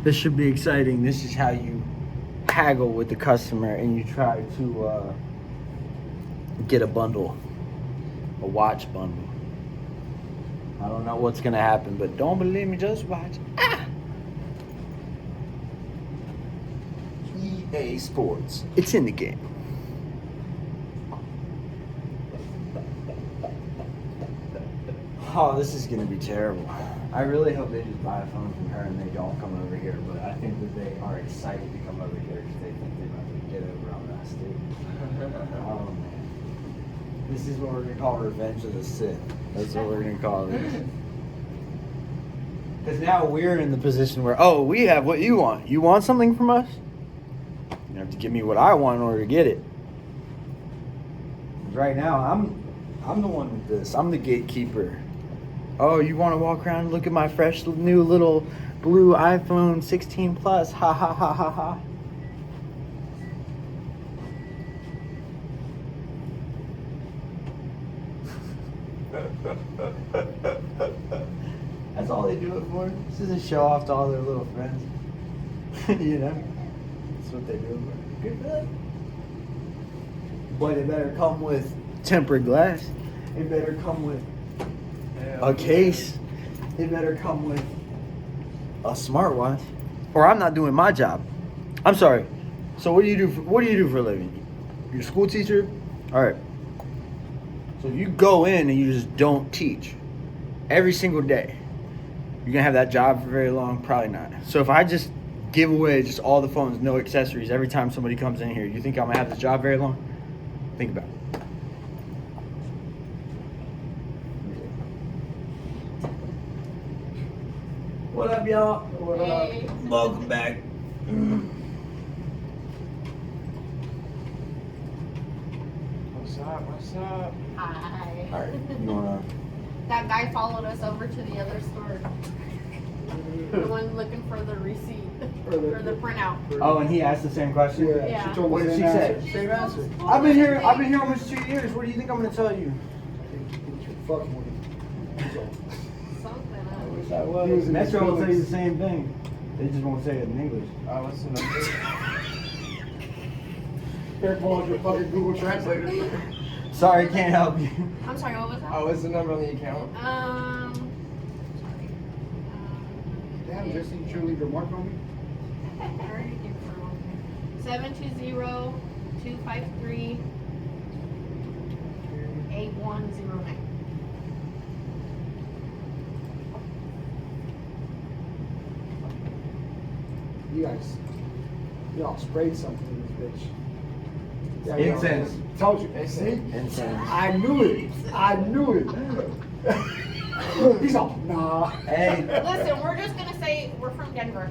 This should be exciting. This is how you haggle with the customer and you try to get a bundle, a watch bundle. I don't know what's gonna happen, but don't believe me, just watch. EA Sports. It's in the game. Oh, this is gonna be terrible. I really hope they just buy a phone from her and they don't come over here, but I think that they are excited to come over here because they think they're about to get over on us, dude. Oh, man. This is what we're gonna call Revenge of the Sith. That's what we're gonna call this. Because now we're in the position where, oh, we have what you want. You want something from us? You have to give me what I want in order to get it. Right now, I'm the one with this. I'm the gatekeeper. Oh, you want to walk around and look at my fresh new little blue iPhone 16 Plus? Ha ha ha ha ha. That's all they do it for. This is a show off to all their little friends. You know? That's what they do it for. Good for them. But it better come with tempered glass. It better come with a case. It better come with a smartwatch, or I'm not doing my job. I'm sorry. So what do you do for a living? You're a school teacher? All right. So if you go in and you just don't teach every single day, you're gonna have that job for very long? Probably not. So if I just give away just all the phones, no accessories, every time somebody comes in here, you think I'm gonna have this job very long? Think about it. What up, y'all? What Hey. up? Welcome back. What's up? What's up? Hi. All right, you wanna? That guy followed us over to the other store. The one looking for the receipt or the printout. Oh, and he asked the same question. Yeah. She told What me did the she same say? answer. Same answer. I've been here almost 2 years. What do you think I'm gonna tell you? You're fucking with him. That's all. Something I else. wish I was. He was in his Metro will tell you feelings. the same thing. They just won't say it in English. Oh, what's the number? Careful with your fucking Google Translator. Sorry, can't help you. I'm sorry, what was that? Oh, what's the number on the account? Sorry. Damn, Jesse, you sure leave your mark on me? I already gave it for one. 720-253-8109. You guys, y'all sprayed something in this bitch. Yeah, Incense. Told you. See? Incense. I knew it. I knew it. He's all, nah. Hey. Listen, we're just gonna say we're from Denver.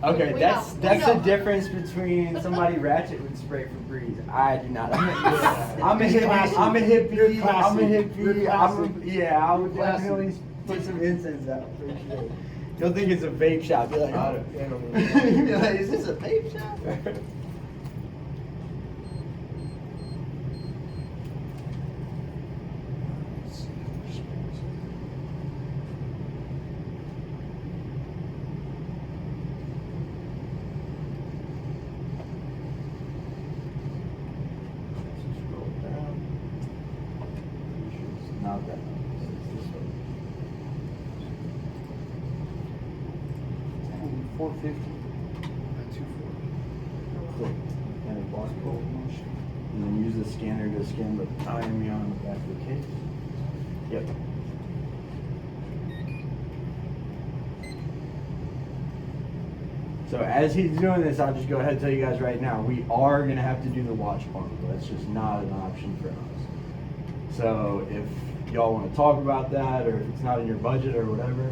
Okay, We that's know. that's We the know. difference between somebody ratchet would spray for breeze. I do not. I'm a You're hippie. classy. I'm a You're hippie. classy. I'm a hippie. You're classy. Yeah, I would Classy. definitely put some incense out for sure. You'll think it's a vape shop. You're like, oh. Yeah. You're like, is this a vape shop? Scroll down. It's not that much. It's this way. 450. Click. And a barcode. And then use the scanner to scan the IME on the back of the case. Yep. So as he's doing this, I'll just go ahead and tell you guys right now, we are going to have to do the watch bundle. That's just not an option for us. So if y'all want to talk about that, or if it's not in your budget or whatever,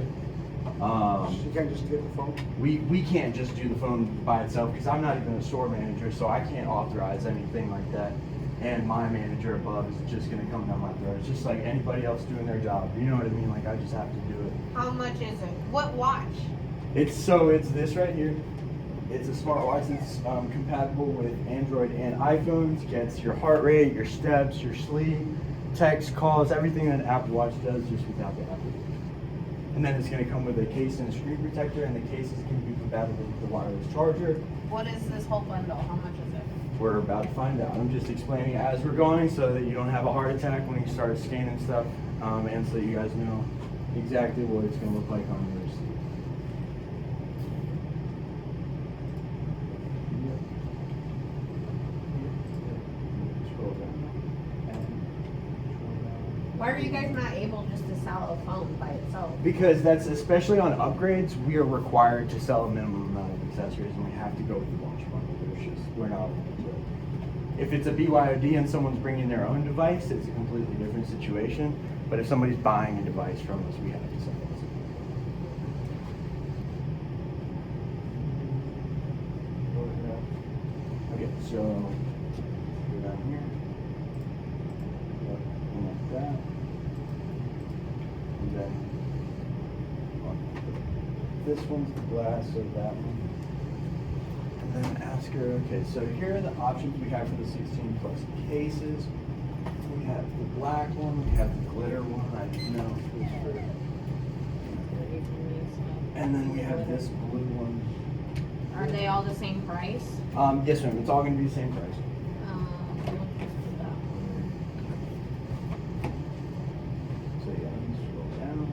You can't just get the phone. we can't just do the phone by itself because I'm not even a store manager, so I can't authorize anything like that. And my manager above is just going to come down my throat. It's just like anybody else doing their job. You know what I mean? Like I just have to do it. How much is it? What watch? It's this right here. It's a smartwatch that's compatible with Android and iPhones. Gets your heart rate, your steps, your sleep, text, calls, everything that an Apple Watch does, just without the application. And then it's going to come with a case and a screen protector, and the case is going to be compatible with the wireless charger. What is this whole bundle? How much is it? We're about to find out. I'm just explaining as we're going so that you don't have a heart attack when you start scanning stuff, and so you guys know exactly what it's going to look like on yours. Scroll down. Why are you guys not able just to sell a phone by itself? Because that's, especially on upgrades, we are required to sell a minimum amount of accessories, and we have to go with the launch bundle. We're not able to do it. If it's a BYOD and someone's bringing their own device, it's a completely different situation. But if somebody's buying a device from us, we have to sell it. Okay, so go down here. Yep, and like that. And then this one's the glass of that one. And then ask her, okay, so here are the options we have for the 16 plus cases. We have the black one, we have the glitter one, I didn't know if it was for. And then we have this blue one. Are they all the same price? Yes, ma'am, it's all gonna be the same price. So yeah, let me scroll down.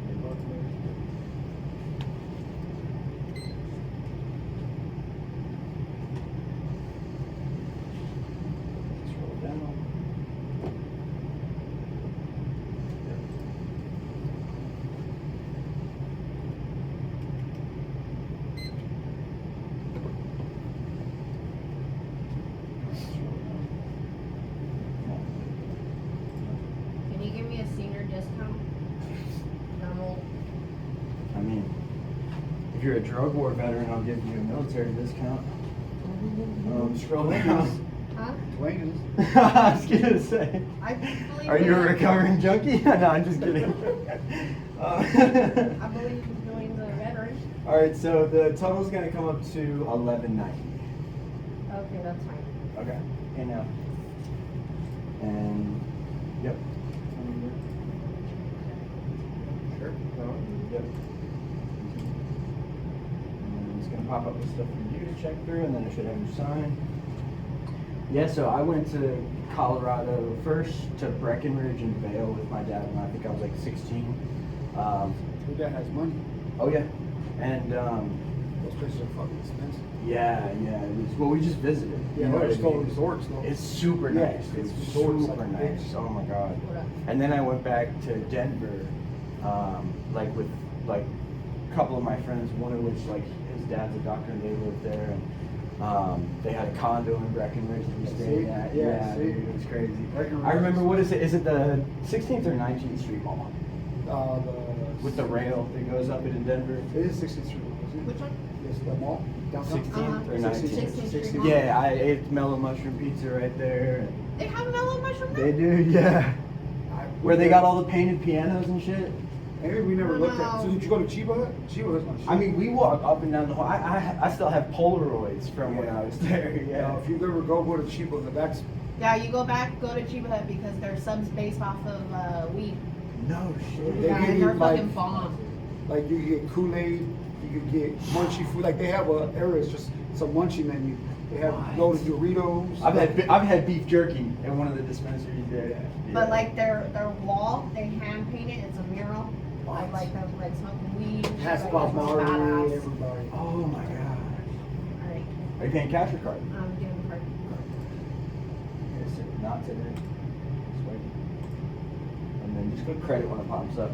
They both there. Scroll down. Can you give me a senior discount? I'm old. I mean, if you're a drug war veteran, I'll give you a military discount. Scroll down. Huh? Dwayne I was gonna say. I believe Are you a in- recovering junkie? No, I'm just kidding. I believe Dwayne's a veteran. All right, so the total's gonna come up to $11.90. Okay, that's fine. Okay. And now. And yep. Sure. Yep. And then it's gonna pop up with stuff for you to check through, and then it should have you sign. Yeah, so I went to Colorado first, to Breckenridge and Vail with my dad when I think I was like 16. Your dad has money. Oh yeah, and Those places are fucking expensive. yeah, it was. Well, we just visited. Yeah, you know they're what I still mean? resorts though. It's super Yeah, nice. it's It's resorts, super like, nice. bitch. Oh my god. What up? And then I went back to Denver, like with like a couple of my friends. One of which like his dad's a doctor and they lived there, and they had a condo in Breckenridge that we stayed at. Yeah, see? Dude, it was crazy. Breckenridge I remember, is- what is it? Is it the 16th or 19th Street Mall with the rail that goes up it in Denver? It is 60th Street, isn't it? Which one? Yes, the mall downtown. 16th or 16th. 19th? 16th Street Mall. Yeah, I ate mellow mushroom pizza right there. They have mellow mushroom They there? do, yeah. I- Where they got all the painted pianos and shit. Maybe we never looked at. So No. did you go to Chiba Hut? Chiba Hut's not shit. I mean, we walk up and down the hall. I still have Polaroids from when I was there. Yeah. If you ever go to Chiba Hut, that's Yeah, you go to Chiba Hut because their subs based off of weed. No shit. They Yeah, give and you, they're like- fucking bomb. like you get Kool-Aid, you could get munchy food. Like they have a area, it's just it's a munchie menu. They have What? loaded Doritos. I've had beef jerky at one of the dispensaries there. Yeah. But like their wall, they hand paint it. It's a mural. Of like them like smoking weed. and Has shit, Bob like, it's Marley, badass. everybody. Oh my god. Alright, Are you paying cash or card? I'm getting the card. Yes, sir. Not today. Swipe. And then just go credit when it pops up.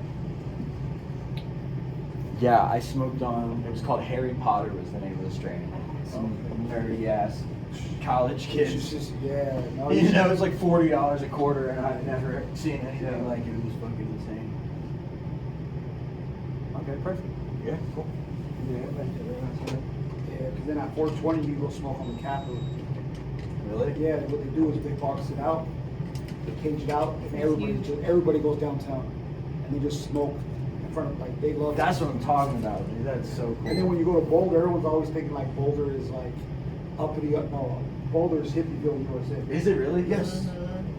Yeah, I smoked on. It was called Harry Potter. Was the name of the strain. Some nerdy ass college It's kids. just yeah. No, You know, it was like $40 a quarter, and I've never seen anything like it. It was fucking insane. Okay, perfect. Yeah, cool. Yeah, because then at 420 you go smoke on the Capitol. Really? Yeah, what they do is they box it out, they cage it out, and It's huge. everybody goes downtown, and they just smoke in front of like they love. That's what I'm talking about, dude. That's so cool. And then when you go to Boulder, everyone's always thinking like Boulder is like uppity up. No, Boulder is Hippieville, USA. Is it really? Yes.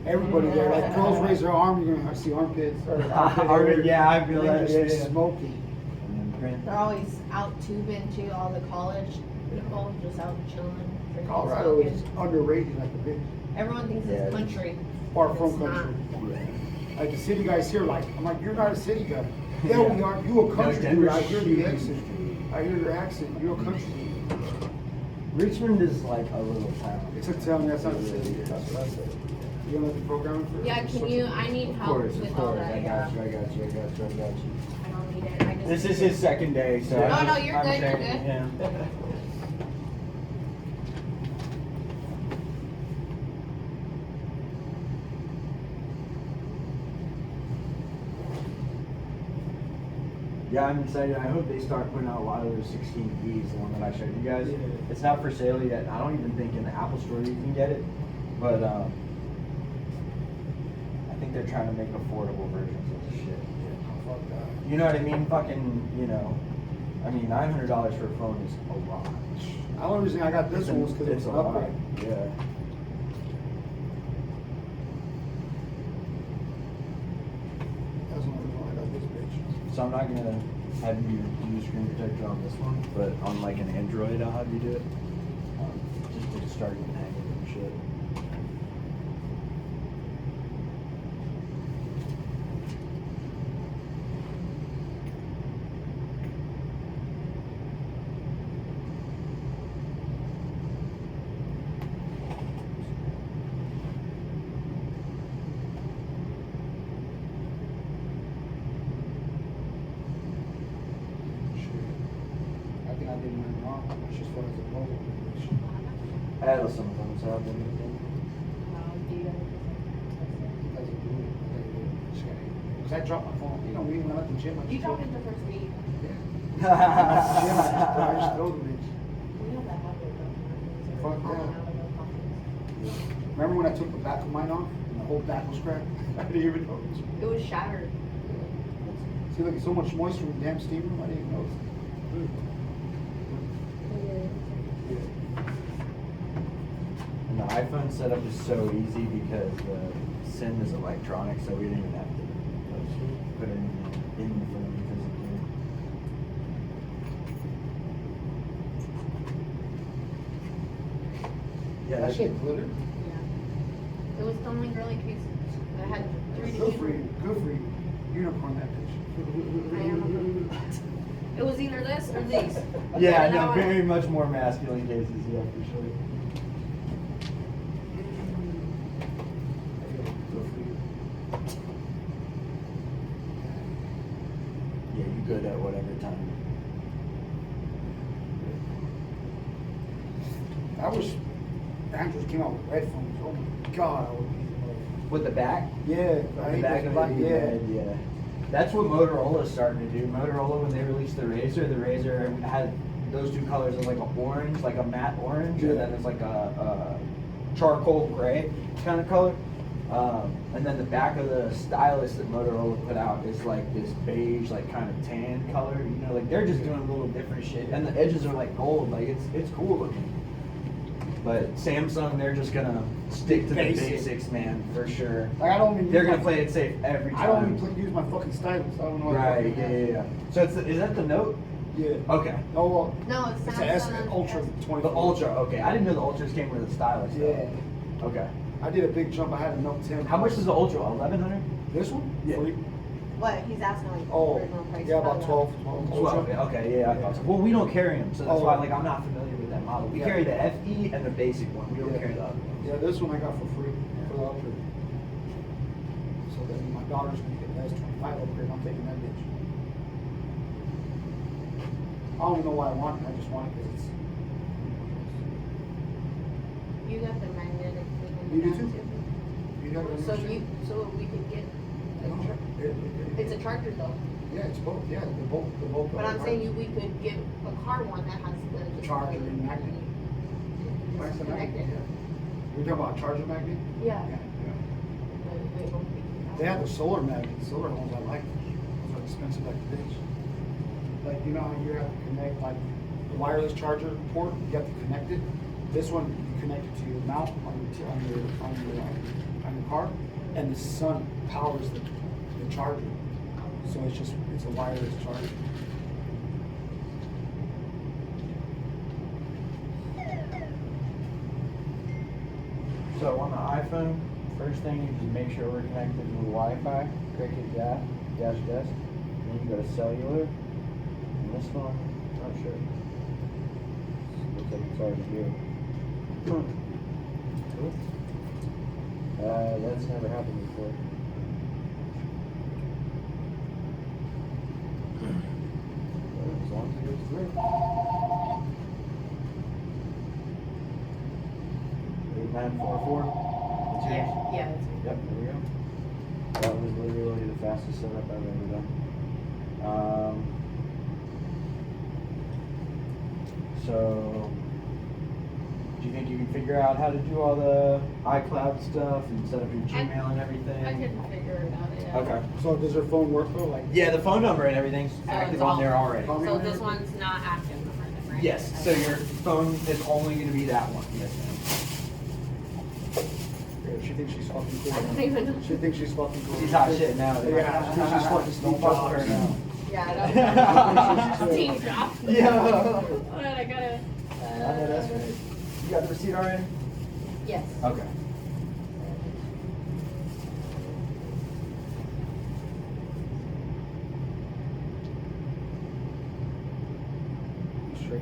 Everybody there, like girls raise their arm, you're gonna see armpits. Or Yeah, I feel that. Just Yeah, yeah. smoking. And then print. They're always out tubing too, all the college people just out chilling. drinking, Colorado smoking. is underrated like a bitch. Everyone thinks Yeah. it's country. Far from It's country. Yeah. Like the city guys here, like I'm like, you're not a city guy. Yeah, Yeah. we are. You a country dude. Denver's I hear the huge. accent. I hear your accent. You're a country dude. Richmond is like a little town. It's a town. That's not a city. That's what I said. You don't have the programming for it? Yeah, can you? I need Of help course, with of all course. that. I Yeah. got you. I got you. I got you. I got you. I don't need it. I just This need is it. his second day, so. No, I'm no, just- you're I'm good, you're training good. him. Yeah, I'm excited. I hope they start putting out a lot of those 16Bs, the one that I showed you guys. Yeah. It's not for sale yet. I don't even think in the Apple Store you can get it. But I think they're trying to make affordable versions of the shit. Fuck that. You know what I mean? Fucking, you know. I mean, $900 for a phone is a lot. The only reason I got this one was because it was It's an a lot. upgrade. Yeah. That's the only reason I got this bitch. So I'm not gonna have you use screen protector on this one, but on like an Android, I'll have you do it. Just to start getting hanging and shit. I think I did mine wrong. It's just what it's a mobile. Atlas sometimes happen. Because I dropped my phone. You know, we went at the gym. I You just drop throw- it the first week. Yeah. I just throw the bitch. We have that habit though. Fuck yeah. Remember when I took the back of mine off and the whole back was cracked? I didn't even notice. It was shattered. See, look, so much moisture in the damn steam room. I didn't even notice. And the iPhone setup is so easy because the SIM is electronic, so we didn't even have to put anything in the phone physically. Yeah, That shit glitter. Yeah. It was the only girly case that had 3D. Good for you. Good for you. Unicorn that bitch. I am. It was either this or these. Yeah, And no, I- very much more masculine cases, yeah, for sure. Good for you. Yeah, you good at whatever time. I wish Andrews came out with red phones. Oh my god, I would be. With the back? Yeah, I The hate back those of black. the Yeah. red, yeah. That's what Motorola's starting to do. Motorola, when they released the Razr had those two colors as like a orange, like a matte orange, and then it's like a charcoal gray kind of color. And then the back of the stylus that Motorola put out is like this beige, like kind of tan color. You know, like they're just doing a little different shit. And the edges are like gold. Like it's cool looking. But Samsung, they're just gonna stick to the Basic. basics, man, for sure. Like I don't even. They're use gonna my- play it safe every time. I don't even use my fucking stylus. I don't know. what Right, the fuck yeah, it yeah, yeah. So is that the Note? is. Yeah. Okay. Oh well. No, it's It's a S Samsung. Ultra 24. The Ultra, okay. I didn't know the Ultras came with a stylus. though. Yeah. Okay. I did a big jump. I had a Note 10. How much is the Ultra? 1100? This one? Yeah. Free? What? He's asking like Oh, original price. yeah, about Probably 12. 12. Ultra. Okay, yeah, I thought so. Well, we don't carry them, so that's Oh. why like I'm not familiar with that model. We Yeah. carry the FE and the basic one. We don't Yeah. carry the other ones. Yeah, this one I got for free for the upgrade. So then my daughter's gonna get the S25 upgrade. I'm taking that bitch. I don't even know why I want it. I just want it because it's. You got the magnetic thing. in You do the too? back, You got it? So we could get. No, It's a charger though. Yeah, it's both. Yeah, they're both. But I'm saying we could get a car one that has the Charger and magnet. That's the magnet. connected. Yeah. You're talking about charger magnet? Yeah. Yeah. They both be- They have the solar magnet. Solar ones I like. Those are expensive like a bitch. Like you know how you have to connect like the wireless charger port. You have to connect it. This one you connect it to your mount on your car, and the sun powers the charger. So it's a wireless charger. So on the iPhone, first thing you just make sure we're connected to the Wi-Fi. Cricket dash desk. Then you go to cellular. And this one, not sure. Looks like it's already here. Cool. That's never happened before. As long as it goes through. 8944. That's yours? Yeah, that's me. Yep, there we go. That was literally the fastest setup I've ever done. So, do you think you can figure out how to do all the iCloud stuff and set up your Gmail and everything? I couldn't figure it out yet. Okay. So does your phone work though? Like Yeah, the phone number and everything's active it's on all- there already. So this one's not active, right? Yes, so your phone is only going to be that one. Yes, ma'am. she thinks she's fucking cool. I don't even know. She thinks she's fucking cool. She's hot shit now. Yeah, she thinks she's fucking Steve Don't fuck with her Jobs. now. Yeah, I don't. Team drop. Yeah. Alright, I gotta. I know that's right. You got the receipt already? Yes. Okay. Straight.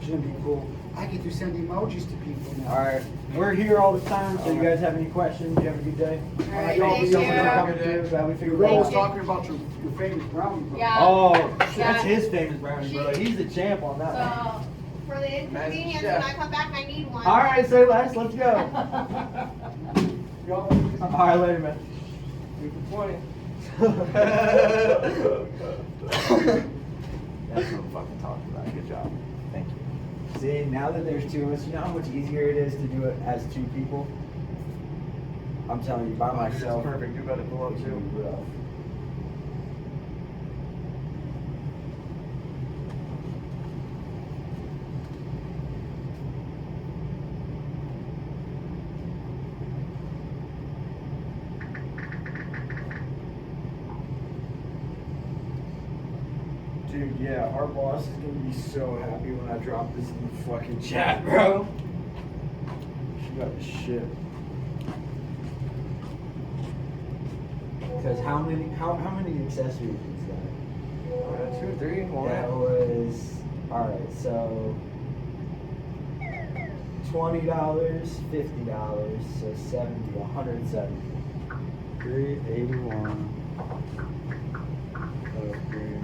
She's gonna be cool. I get to send emojis to people now. Alright, we're here all the time, so you guys have any questions? You have a good day? Alright, y'all, thank we don't you. have Coming through, glad we Your figured girl it was out. talking about your famous brownie. Bro. Yeah. Oh, Yeah. that's his famous brownie, brother. He's the champ on that one. So, for the inconvenience, chef. when I come back, I need one. Alright, say less, let's go. Y'all- Alright, later, man. That's what I'm fucking talking about. Good job. Thank you. See, now that there's two of us, you know how much easier it is to do it as two people? I'm telling you, by myself. Perfect. You better pull up it's too. rough. Dude, yeah, our boss is gonna be so happy when I drop this in the fucking chat, bro. She got the shit. Because how many accessories is that? 2, 3, 1. That was alright, so $20, $50, so 70, 170. 381. Okay.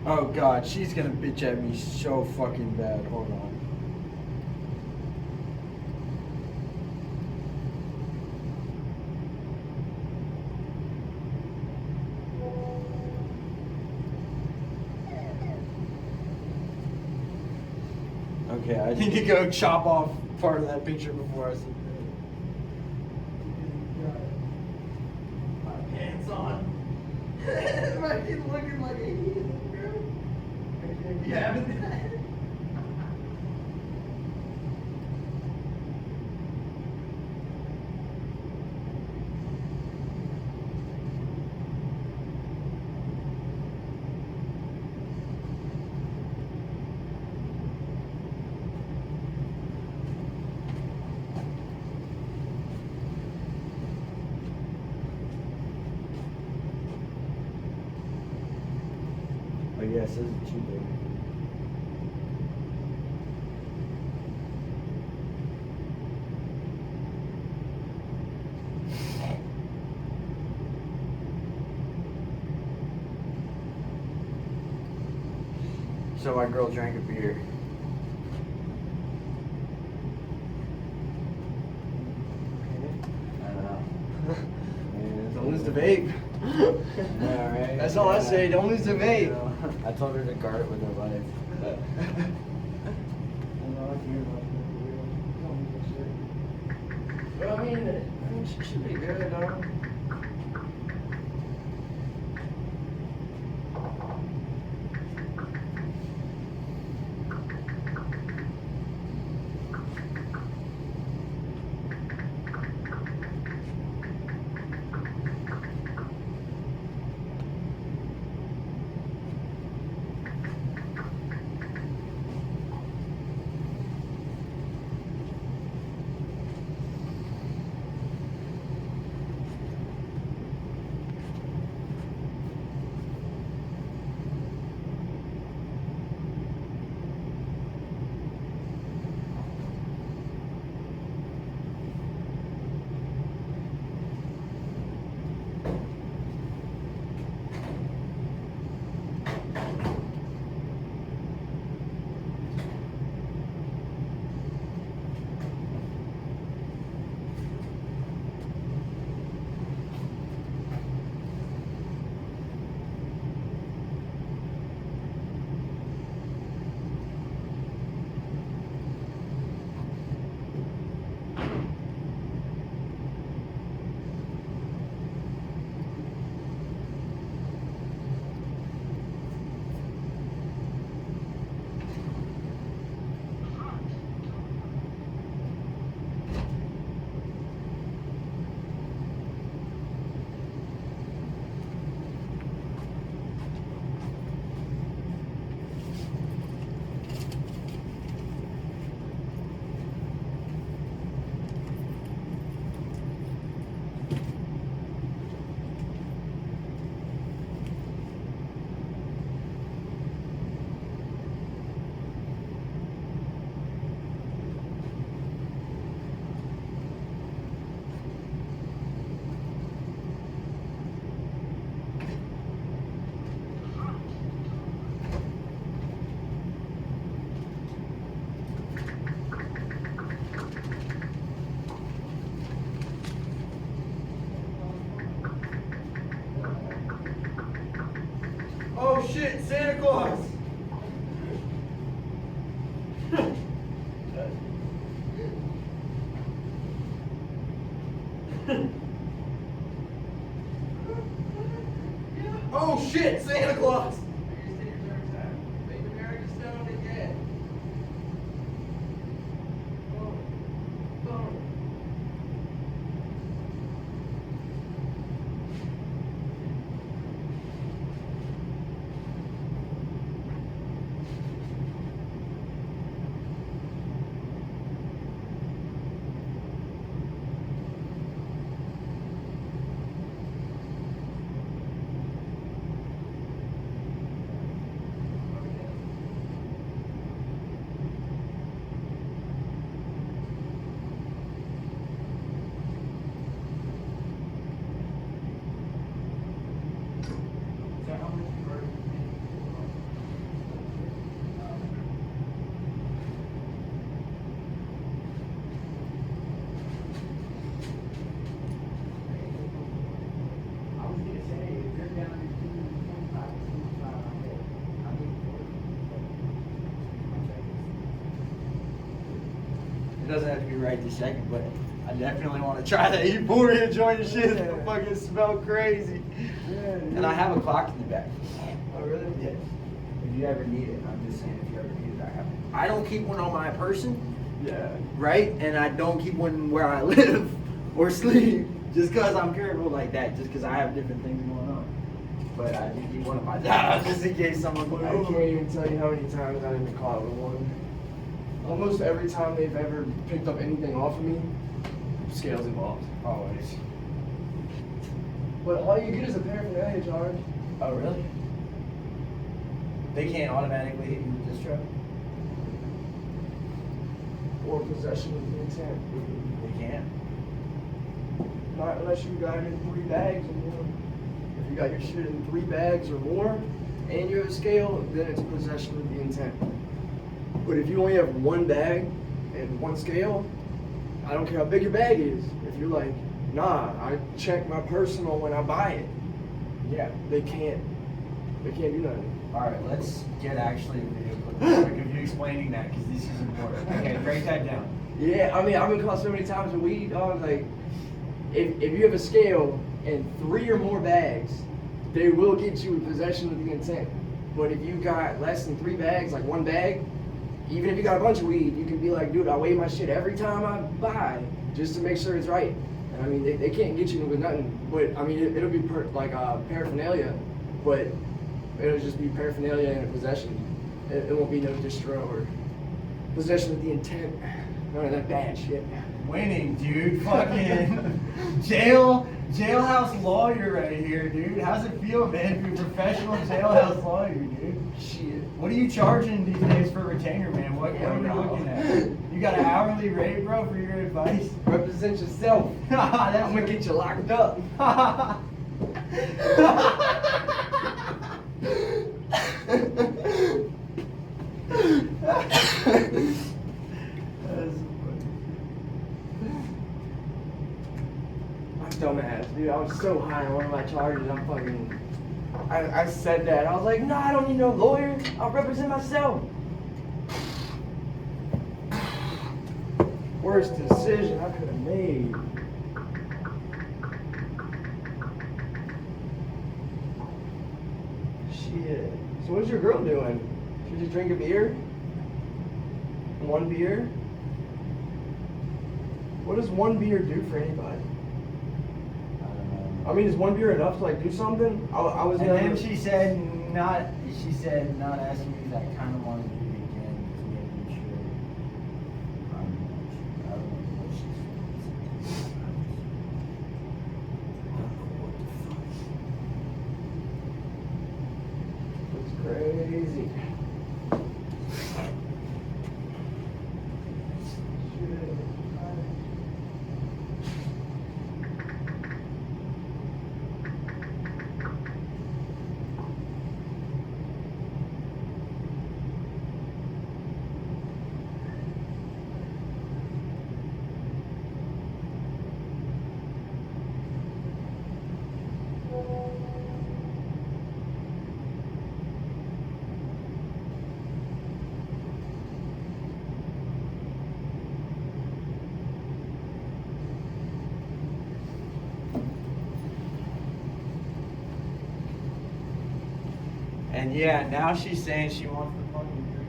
Oh god, she's gonna bitch at me so fucking bad. Hold on. Okay, I need to go chop off part of that picture before I submit it. My pants on. My kid's looking like a heathen, bro. You having that? I guess this is too big. So my girl drank a beer. I don't know. And it's a list of 8. Yeah, right. That's all I say. Don't lose the vape. I told her to guard it with her life. But But I mean, she should be good, though. oh shit, Santa Claus! Oh shit, Santa Claus! It doesn't have to be right this second, but I definitely want to try that euphoria joint and shit. It fucking smell crazy. And I have a clock in the back. Oh, really? Yes. If you ever need it, I'm just saying, if you ever need it, I have it. I don't keep one on my person, Yeah. right? And I don't keep one where I live or sleep, just because I'm careful like that, just because I have different things going on. But I do keep one of my jobs just in case someone goes, I can't even tell you how many times I've been caught with one. Almost every time they've ever picked up anything off of me, scales involved. always. But all you get is a paraphernalia charge. Oh, really? They can't automatically hit you with this truck? Or possession with the intent. They can't. Not unless you got it in 3 bags or more. If you got your shit in 3 bags or more, and you have a scale, then it's possession with the intent. But if you only have 1 bag and 1 scale, I don't care how big your bag is. If you're like, nah, I check my personal when I buy it, Yeah. They can't do nothing. All right, let's get actually a video clip of you explaining that because this is important. Okay, break that down. Yeah, I mean, I've been caught so many times with weed, dog. Like, if you have a scale and 3 or more bags, they will get you in possession with the intent. But if you got less than 3 bags, like 1 bag, even if you got a bunch of weed, you can be like, dude, I weigh my shit every time I buy just to make sure it's right. And I mean, they can't get you with nothing. But I mean, it'll be paraphernalia, but it'll just be paraphernalia and a possession. It won't be no distro or possession with the intent. None of that bad shit. Winning, dude. Fucking jailhouse lawyer right here, dude. How's it feel, man, to be a professional jailhouse lawyer, dude? Shit. What are you charging these days for retainer, man? What are you looking at? You got an hourly rate, bro, for your advice? Represent yourself. I'm gonna get you locked up. I'm dumbass, dude. I was so high on one of my charges. I said that. I was like, no, I don't need no lawyer. I'll represent myself. Worst decision I could have made. Shit. So what's your girl doing? Should you drink a beer? 1 beer? What does 1 beer do for anybody? I mean, is 1 beer enough to like do something? I was And never... then she said not asking me if I kind of want to do it again because making sure I don't know what she's It's crazy. And yeah, now she's saying she wants the fucking drink.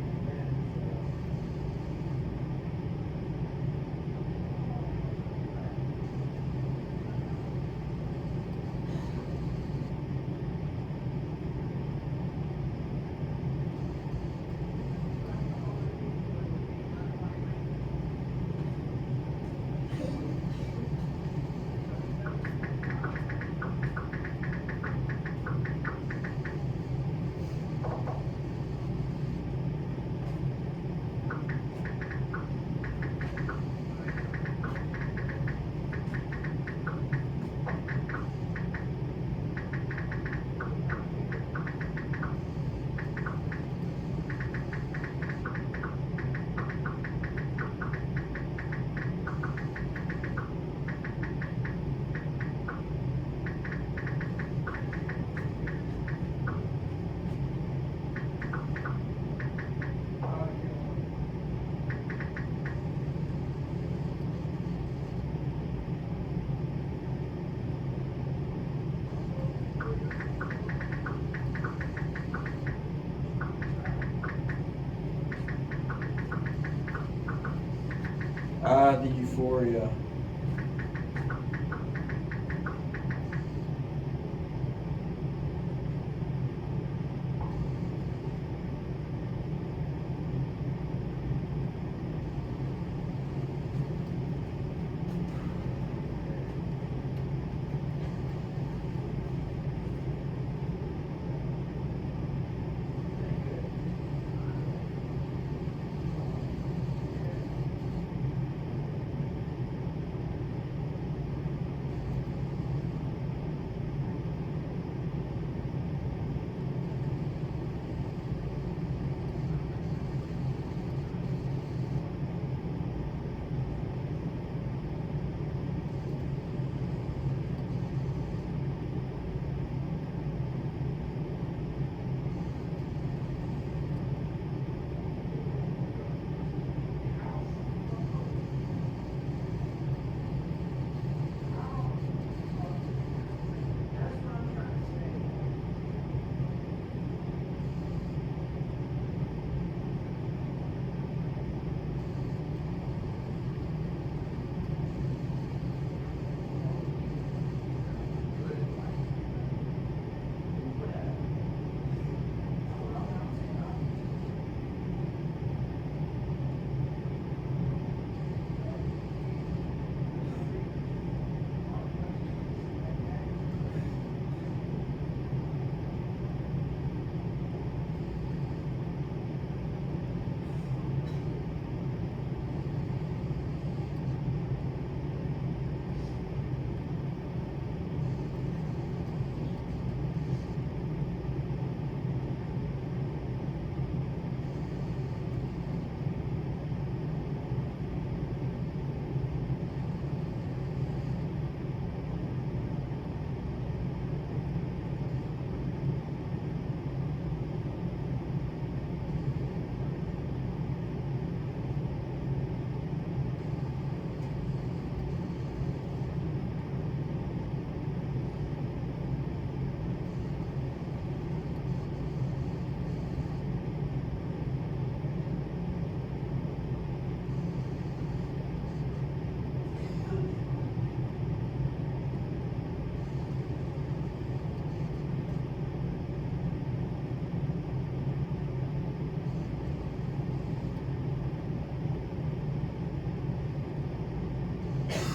The euphoria.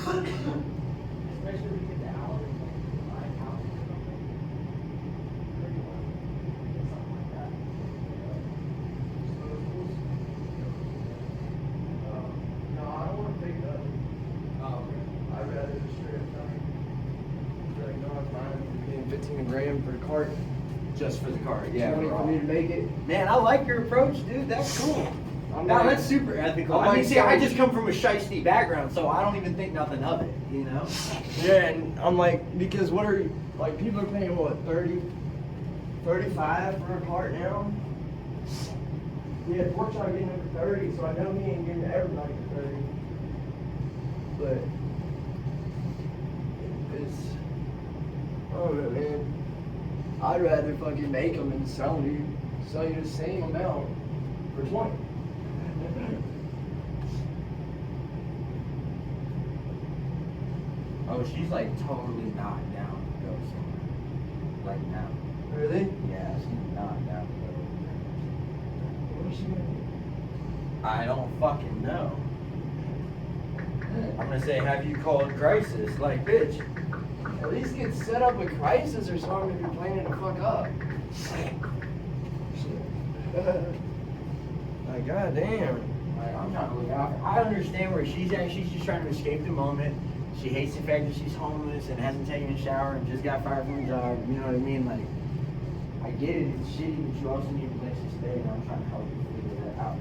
Especially when you get the hours, like 5 hours or something. 31. Something like that. No, I don't want to pick it up. Oh, okay. I'd rather just straight up tell you. Like, no, it's mine. Paying 15 grand for the cart. Just for the car, yeah. 20 for me to make it. Man, I like your approach, dude. That's cool. I'm No, like- that's super ethical. I'm I mean, like see, I saying- just come from a shiesty background, so I don't even think nothing of it, you know? Yeah, and I'm like, because what are you, like, people are paying what, 30, 35 for a cart now? Yeah, Pork's not getting it for 30, so I know he ain't getting everybody for 30. But it's, I don't know, man. I'd rather fucking make them and sell you the same amount for 20. Oh, she's like totally not down to go somewhere. Like now. Really? Yeah, she's not down to go. What is she gonna do? I don't fucking know. I'm gonna say, have you called crisis? Like, bitch. At least get set up a crisis or something if you're planning to fuck up. Like, goddamn. Like, I'm trying to look out. I understand where she's at. She's just trying to escape the moment. She hates the fact that she's homeless and hasn't taken a shower and just got fired from her job. You know what I mean? Like, I get it. It's shitty, but you also need a place to stay, and I'm trying to help you figure that out.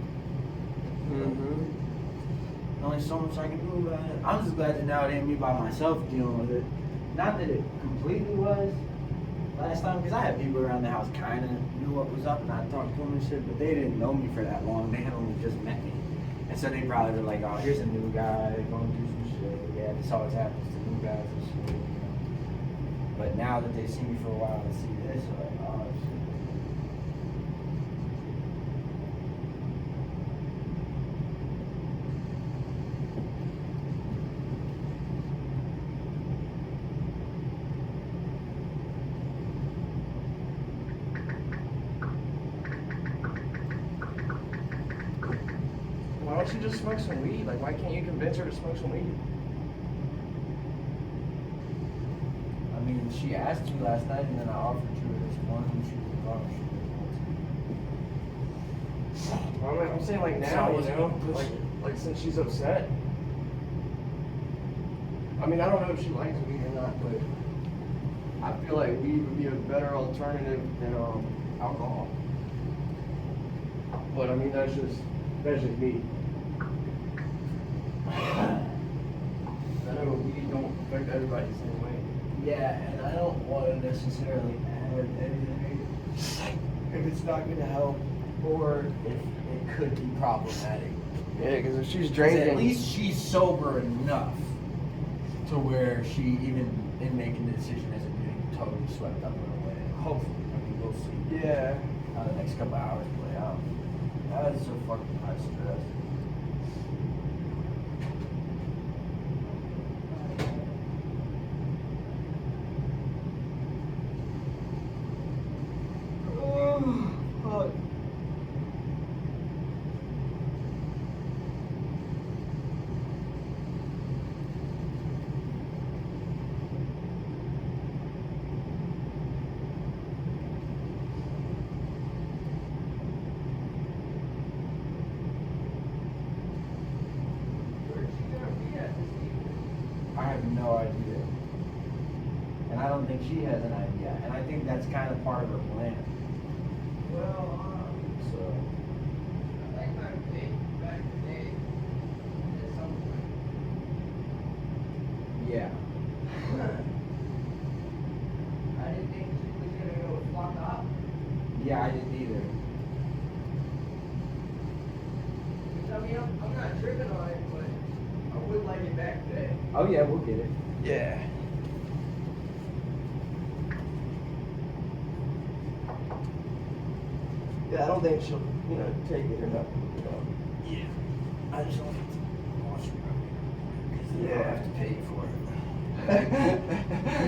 Mm-hmm. There's only so much I can do about it. I'm just glad that now it ain't me by myself dealing with it. Not that it completely was last time, because I had people around the house kind of knew what was up, and I talked to them and shit, but they didn't know me for that long. They had only just met me. And so they probably were like, oh, here's a new guy going through some shit. Yeah, this always happens to new guys and shit, you know. But now that they see me for a while and see this, they're like, oh, shit. Why don't you just smoke some weed? Like, why can't you convince her to smoke some weed? I mean, she asked you last night, and then I offered you this one, and she was like, oh, shit. I'm saying like now, you know, like since she's upset. I mean, I don't know if she likes weed or not, but I feel like weed would be a better alternative than alcohol. But I mean, that's just me. I know weed don't affect everybody the same way. Yeah, and I don't want to necessarily add anything if it's not going to help, or if it could be problematic. Yeah, because if she's 'Cause drinking, at least she's sober enough to where she, even in making the decision, isn't getting totally swept up in a way. Hopefully, I mean, we'll see yeah. how the next couple hours play out. That is so fucking high stress. I have no idea. And I don't think she has an idea. And I think that's kind of part of her plan. Well, So, I think back in the day, at some point. yeah. I didn't think she was gonna go fuck up. Yeah, I didn't either. Which, I mean, I'm not tripping on it, but I would like it back today. Oh yeah, we'll get it. Yeah. Yeah, I don't think she'll, take it or nothing. Yeah. I just don't get to watch it. Because then I'll have to pay for it.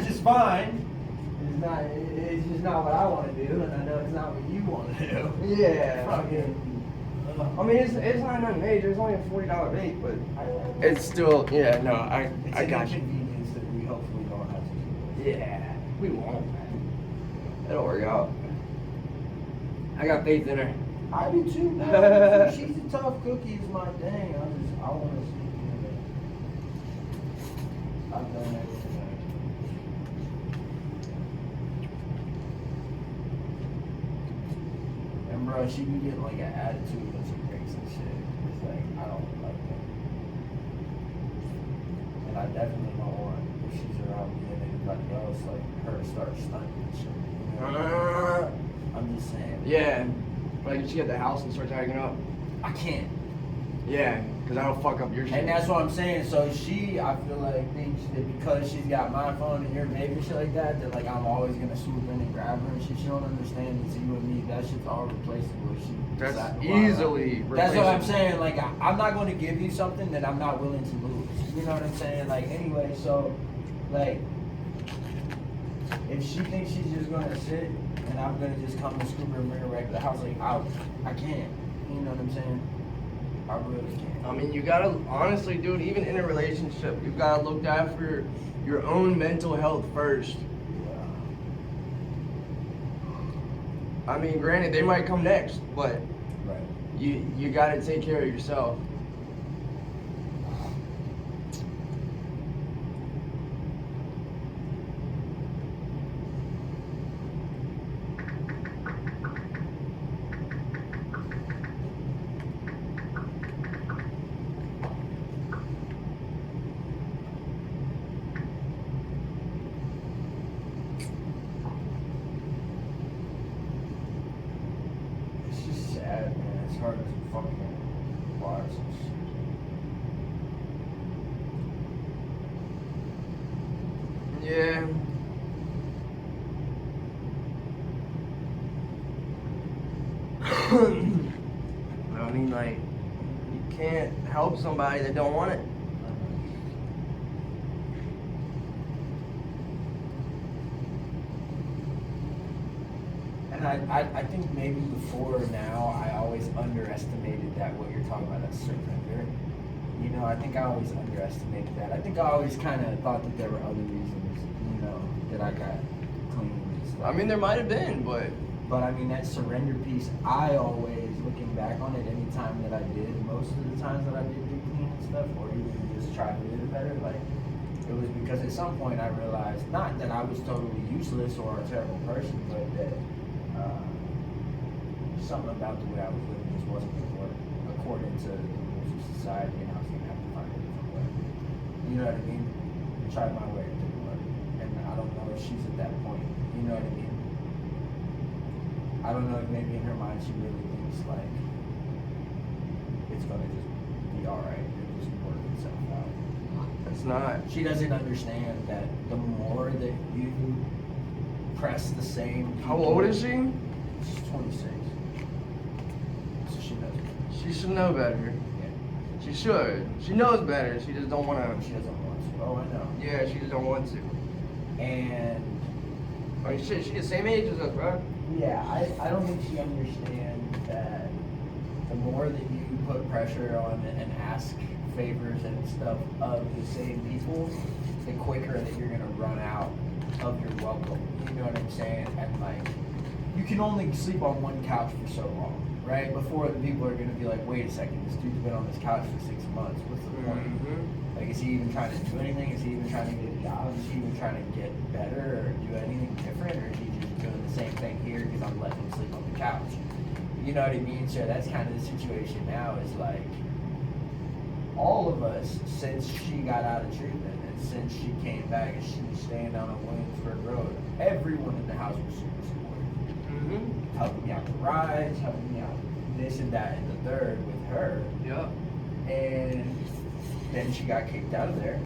Which is fine. It's just not what I want to do, and I know it's not what you want to do. Yeah. Fucking. I mean, it's not nothing major. It's only a $40 vape, but it's still, yeah, no, I got you. Inconvenience that we hopefully don't have to do. Yeah, we won't, man. It'll work out. I got faith in her. I do too, man. She's a tough cookie is my thing. I want to see her. I've done everything. And bro, she be getting like an attitude when she drinks and shit. It's like, I don't like that. And I definitely don't want, if she's around me and anybody else, like her to start stunting and shit. You know? I'm just saying. Yeah, like she at the house and starts acting up. I can't. Yeah, because that'll fuck up your shit. And that's what I'm saying. So she, I feel like, thinks that because she's got my phone and your baby shit like that, that like I'm always gonna swoop in and grab her and shit. She don't understand. It's you and me. That shit's all replaceable. That's easily replaceable. That's what I'm saying. Like I'm not going to give you something that I'm not willing to lose. You know what I'm saying? Like anyway, so like if she thinks she's just gonna sit and I'm gonna just come and scoop her and bring her back to the house, like I can't. You know what I'm saying? I really can't. I mean, you gotta, honestly, dude, even in a relationship, you gotta look out for your own mental health first. Yeah. I mean, granted, they might come next, but Right. you gotta take care of yourself. It's just sad, man. It's hard to fucking watch and shit. Yeah. I mean, like, you can't help somebody that don't want it. And I think maybe before now, I always underestimated that what you're talking about, that surrender. You know, I think I always underestimated that. I think I always kind of thought that there were other reasons, you know, that I got clean and stuff. I mean, there might have been, but But I mean, that surrender piece, I always, looking back on it, any time that I did, most of the times that I did get clean and stuff, or even just try to live better, like, it was because at some point I realized, not that I was totally useless or a terrible person, but that something about the way I was living just wasn't going to work according to the rules of society, and I was going to have to find a different way. You know what I mean? I tried my way, it didn't work. And I don't know if she's at that point. You know what I mean? I don't know if maybe in her mind she really thinks like it's gonna just be alright. It'll just work itself out. it's not. She doesn't understand that the more that you press the same How people- old is she? She's 26. So she knows better. She should know better. Yeah. She should. She knows better. She just don't want She to. doesn't want to. Oh, I know. Yeah, she just don't want to. And I mean, shit, she's the same age as us, bro. yeah, I don't think she understands that the more that you put pressure on and ask favors and stuff of the same people, the quicker that you're gonna run out of your welcome. You know what I'm saying? And like, you can only sleep on one couch for so long, right? Before the people are gonna be like, wait a second, this dude's been on this couch for 6 months. What's the point? Like, is he even trying to do anything? Is he even trying to get a job? Is he even trying to get better or do anything different? Or is he just doing the same thing here because I'm letting him sleep on the couch? You know what I mean? So that's kind of the situation now, is like, all of us, since she got out of treatment and since she came back and she was staying down on Williamsburg Road, everyone in the house was super supportive. Helping me out with rides, helping me out with this and that and the third with her. Yep. And then she got kicked out of there,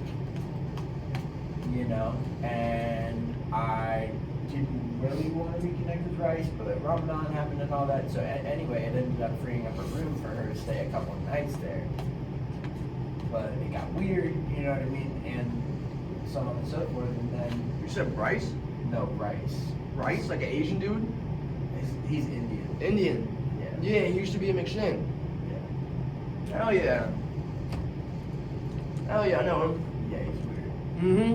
you know, and I didn't really want to reconnect with Rice, but Ramadan happened and all that, so anyway, it ended up freeing up a room for her to stay a couple of nights there, but it got weird, you know what I mean, and so on and so forth, and then, You said Bryce? no, Rice, Rice? Like an Asian dude? he's Indian, Indian. yeah, Yeah, he used to be a McShin. Hell yeah. Hell yeah, I know him. Yeah, he's weird. Mm-hmm.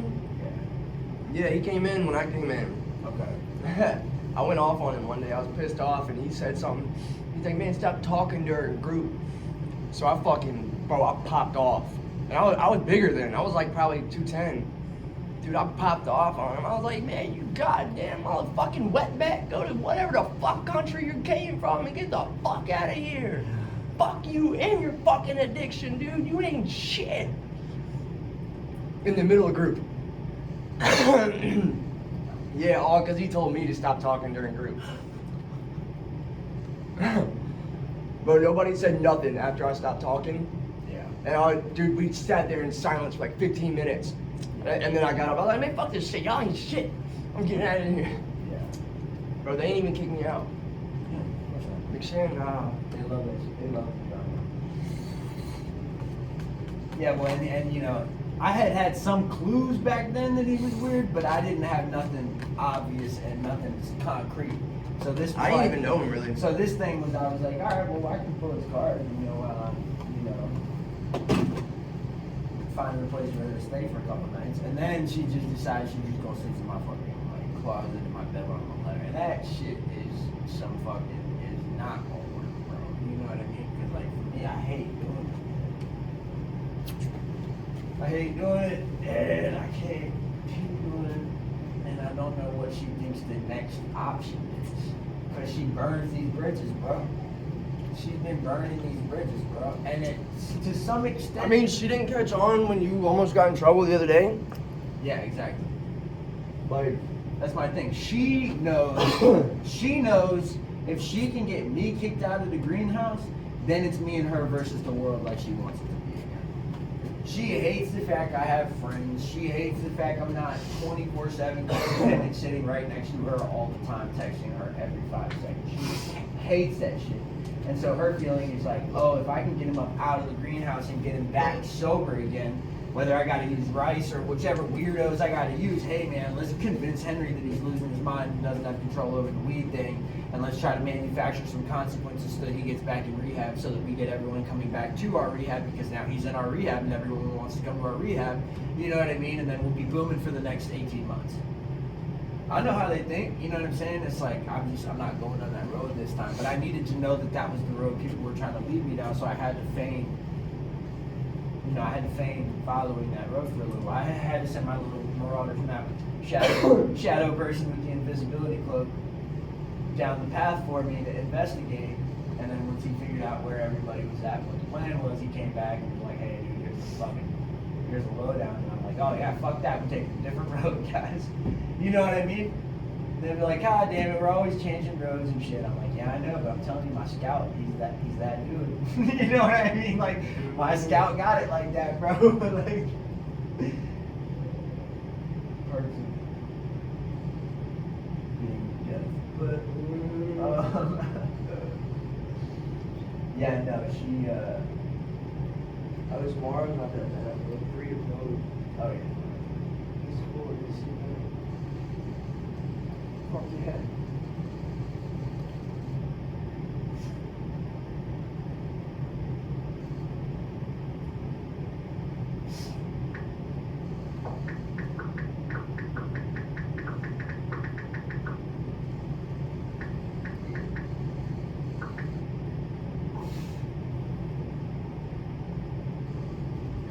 Yeah. Yeah, he came in when I came in. Okay. I went off on him one day. I was pissed off, and he said something. He's like, "Man, stop talking during group." So I popped off. And I was bigger then. I was like probably 210. Dude, I popped off on him. I was like, "Man, you goddamn motherfucking wetback. Go to whatever the fuck country you came from and get the fuck out of here. Fuck you and your fucking addiction, dude. You ain't shit." In the middle of group. Yeah, all because he told me to stop talking during group. But nobody said nothing after I stopped talking. Yeah. And dude, we sat there in silence for like 15 minutes. And then I got up. I was like, "Man, fuck this shit. Y'all ain't shit. I'm getting out of here." Yeah. Bro, they ain't even kick me out. McShannon, They love it. They love it. Yeah, well, and you know, I had some clues back then that he was weird, but I didn't have nothing obvious and nothing concrete. So this was I didn't like, even know him really. So this thing was, I was like, all right, well, I can pull his card, and finding a place for her to stay for a couple nights, and then she just decided she was just gonna sleep in my fucking like closet in my bed while I'm on letter, and that shit is not gonna work, bro. You know what I mean? Because like for me, I hate doing it, and I can't keep doing it, and I don't know what she thinks the next option is, because she burns these bridges, bro. She's been burning these bridges, bro, and to some extent. I mean, she didn't catch on when you almost got in trouble the other day. Yeah, exactly. Like, That's my thing. She knows. She knows if she can get me kicked out of the greenhouse, then it's me and her versus the world, like she wants it to be again. She hates the fact I have friends. She hates the fact I'm not 24/7 codependent, sitting right next to her all the time, texting her every 5 seconds. She hates that shit. And so her feeling is like, oh, if I can get him up out of the greenhouse and get him back sober again, whether I gotta use rice or whichever weirdos I gotta use, hey man, let's convince Henry that he's losing his mind and doesn't have control over the weed thing, and let's try to manufacture some consequences so that he gets back in rehab, so that we get everyone coming back to our rehab, because now he's in our rehab and everyone wants to come to our rehab, you know what I mean? And then we'll be booming for the next 18 months. I know how they think, you know what I'm saying? It's like, I'm not going down that road this time, but I needed to know that was the road people were trying to lead me down, so I had to feign following that road for a little while. I had to send my little marauders map shadow person with the invisibility cloak down the path for me to investigate, and then once he figured out where everybody was at, what the plan was, he came back and was like, hey dude, here's the lowdown, and I'm like, oh yeah, fuck that, we're taking a different road, guys. You know what I mean? They'd be like, God damn it, we're always changing roads and shit. I'm like, yeah, I know, but I'm telling you, my scout, he's that dude. You know what I mean? Like, my scout got it like that, bro. Like, person being dead. But, yeah, no, she, I was Mars, not that bad. I was free to know. oh yeah. He's cool. Fuck yeah.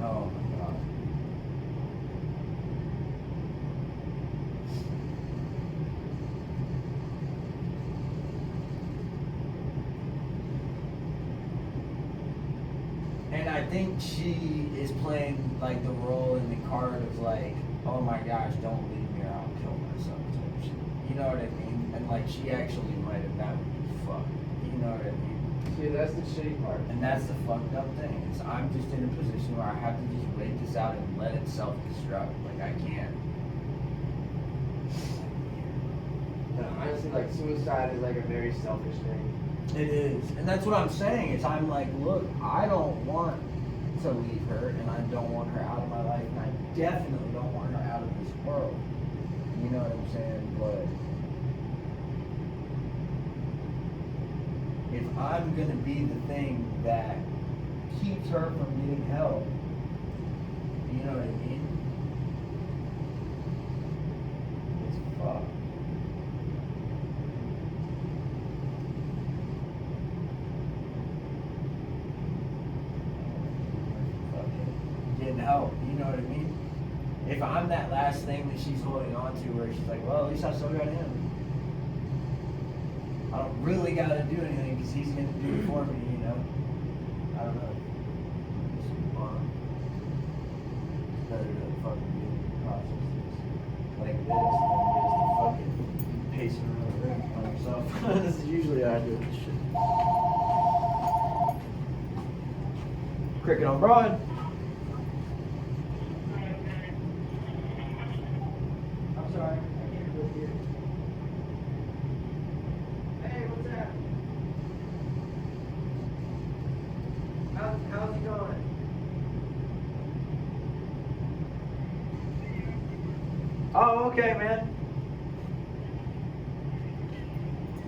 Oh my god. And I think she is playing like the role in the card of like, oh my gosh, don't leave me or I'll kill myself type shit. You know what I mean? And like she actually might have, that would be fucked. You know what I mean? See, that's the shitty part. And that's the fucked up thing, is I'm just in a position where I have to just wait this out and let it self-destruct. Like I can't. Honestly, like, suicide is like a very selfish thing. It is. And that's what I'm saying, is I'm like, look, I don't want to leave her, and I don't want her out of my life, and I definitely don't want her out of this world. You know what I'm saying? But if I'm gonna be the thing that keeps her from getting help. You know what I mean? It's fucked. Fucking getting help, you know what I mean? If I'm that last thing that she's holding on to where she's like, well, at least I still got him. I don't really gotta do anything because he's gonna do it for me, you know? I don't know. Just move on. It's better to fucking be in the process like this than it is to fucking pacing around the room by yourself. This is usually how I do this shit. Cricket on Broad. I'm sorry, I can't go here. Hey, what's that? How's it going? Oh, okay, man.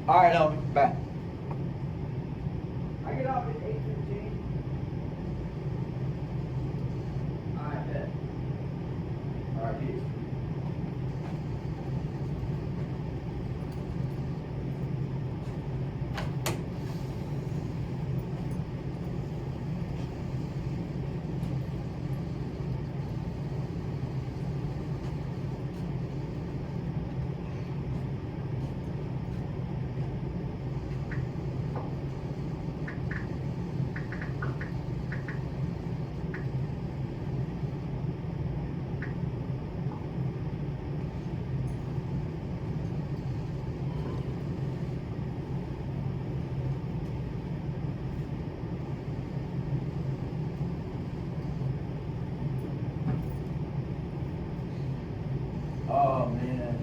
Alright, homie. Bye. I get off at 8:15. Alright, bet. Alright, peace. Oh, man.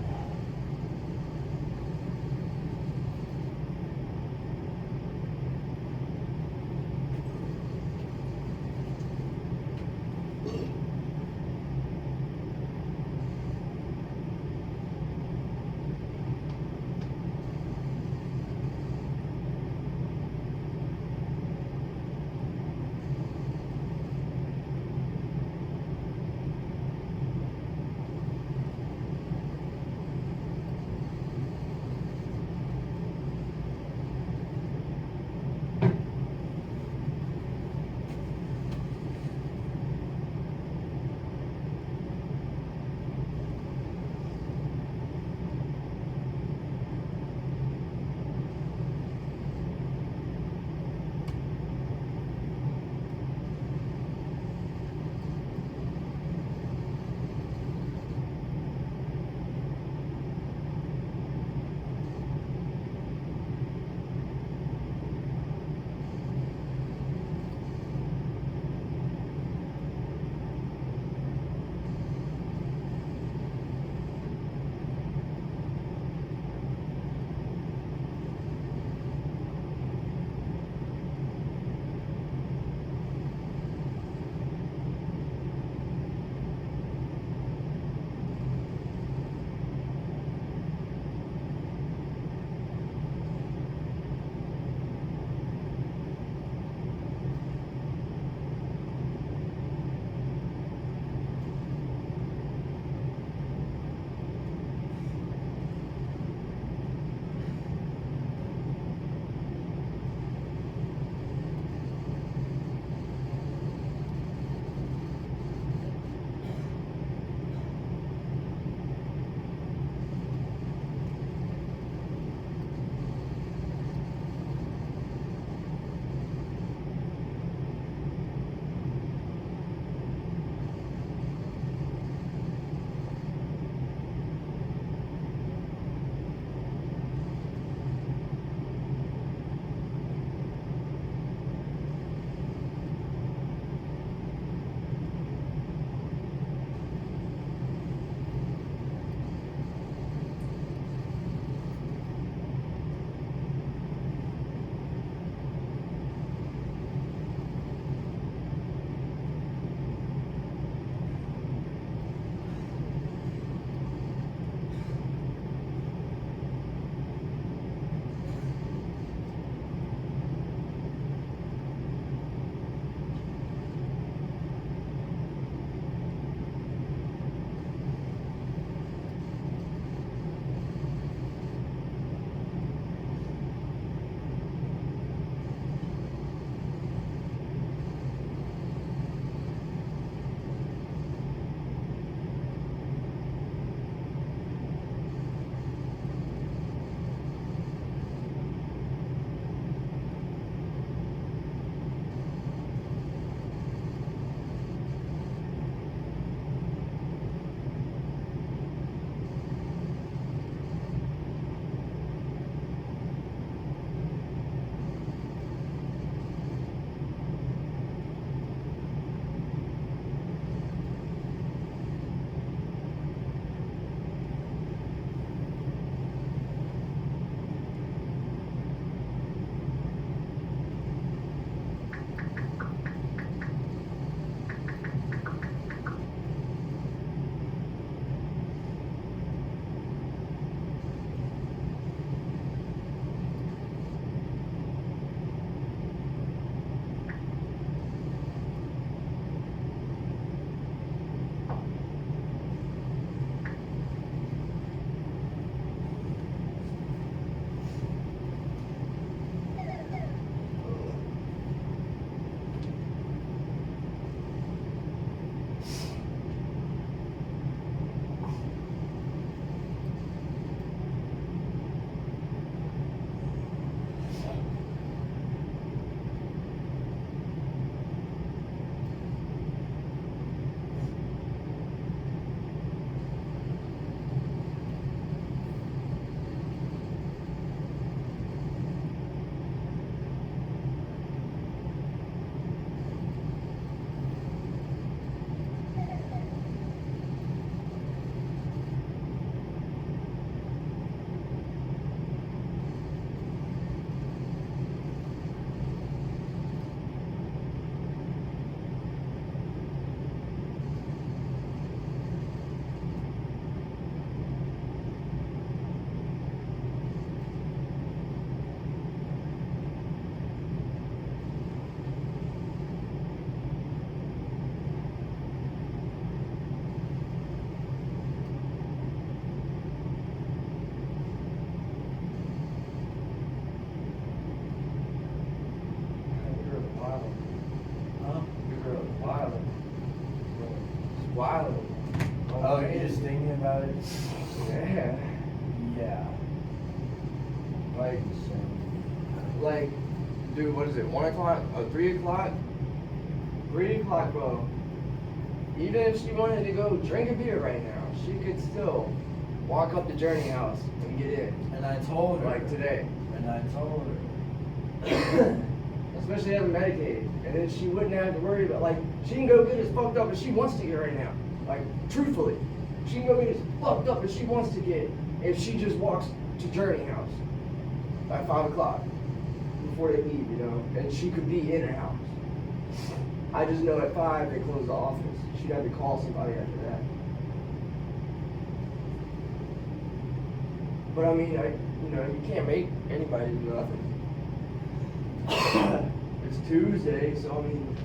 Island. Oh, you're just thinking about it? Yeah. Yeah. Like, dude, what is it? 1 o'clock? 3 o'clock? 3 o'clock, bro. Even if she wanted to go drink a beer right now, she could still walk up to Journey House and get in. And I told her. Like today. And I told her. Especially having Medicaid. And then she wouldn't have to worry about, like, she can go get as fucked up as she wants to get right now. Like, truthfully. She can go get as fucked up as she wants to get if she just walks to Journey House at 5 o'clock before they leave, you know? And she could be in her house. I just know at 5 they close the office. She'd have to call somebody after that. But I mean, you can't make anybody do nothing. It's Tuesday, so I mean,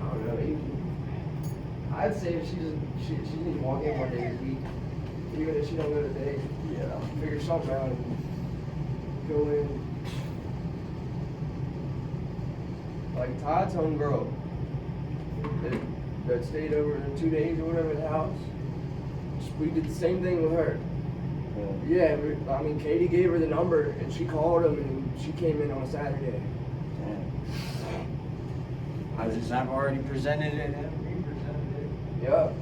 I don't know. I'd say if she needs to walk in 1 day a week, even if she don't go today. Yeah. Figure something out and go in. Like Todd's homegirl that stayed over 2 days or whatever at the house. We did the same thing with her. Yeah, I mean, Katie gave her the number and she called him and she came in on a Saturday. I just, I've already presented it and we presented it. Yep.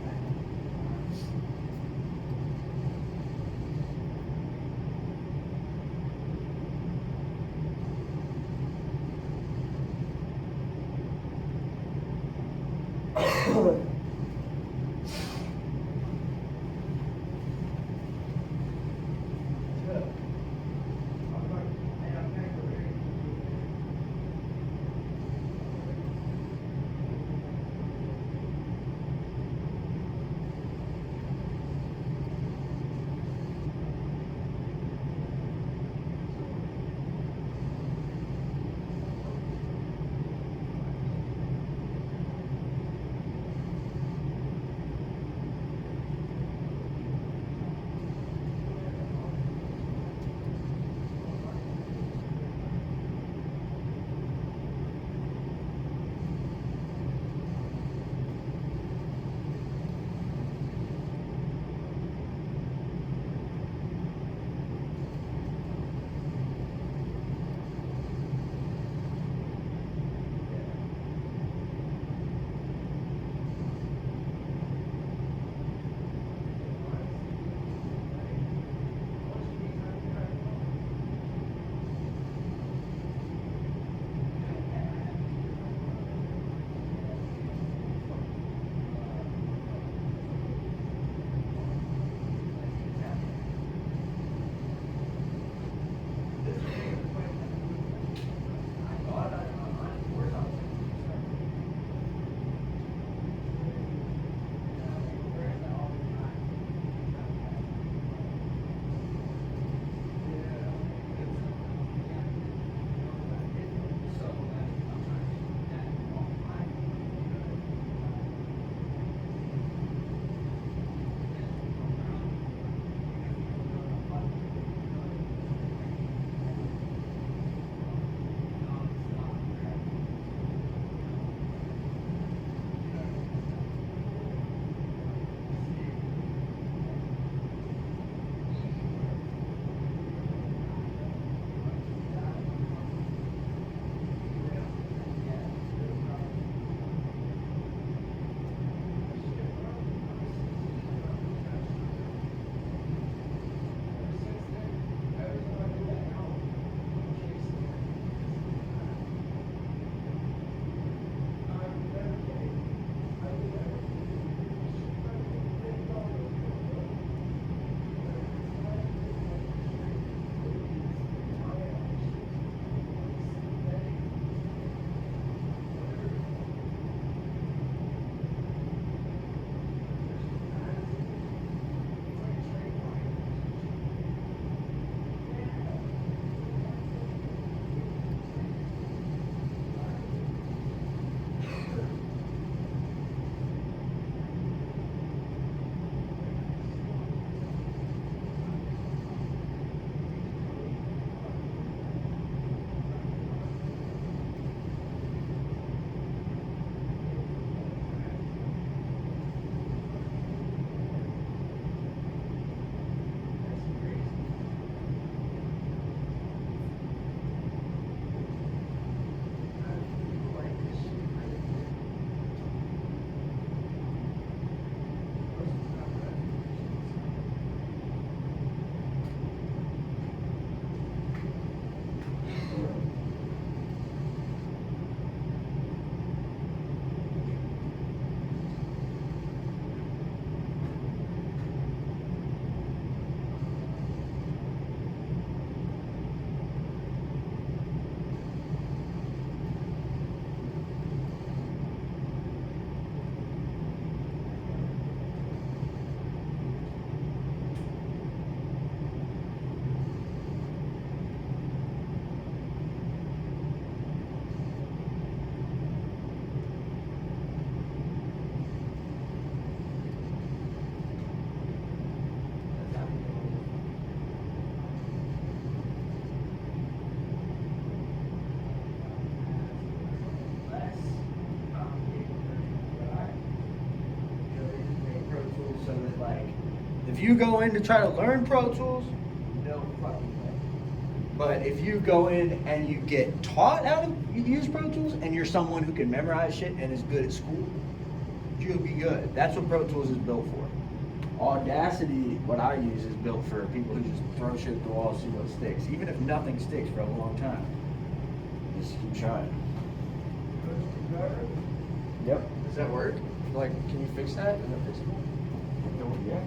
Like, if you go in to try to learn Pro Tools, no fucking way. But if you go in and you get taught how to use Pro Tools and you're someone who can memorize shit and is good at school, you'll be good. That's what Pro Tools is built for. Audacity, what I use, is built for people who just throw shit at the wall and see what sticks. Even if nothing sticks for a long time, just keep trying. Yep. Does that work? Like, can you fix that? Is that fixable? Yeah.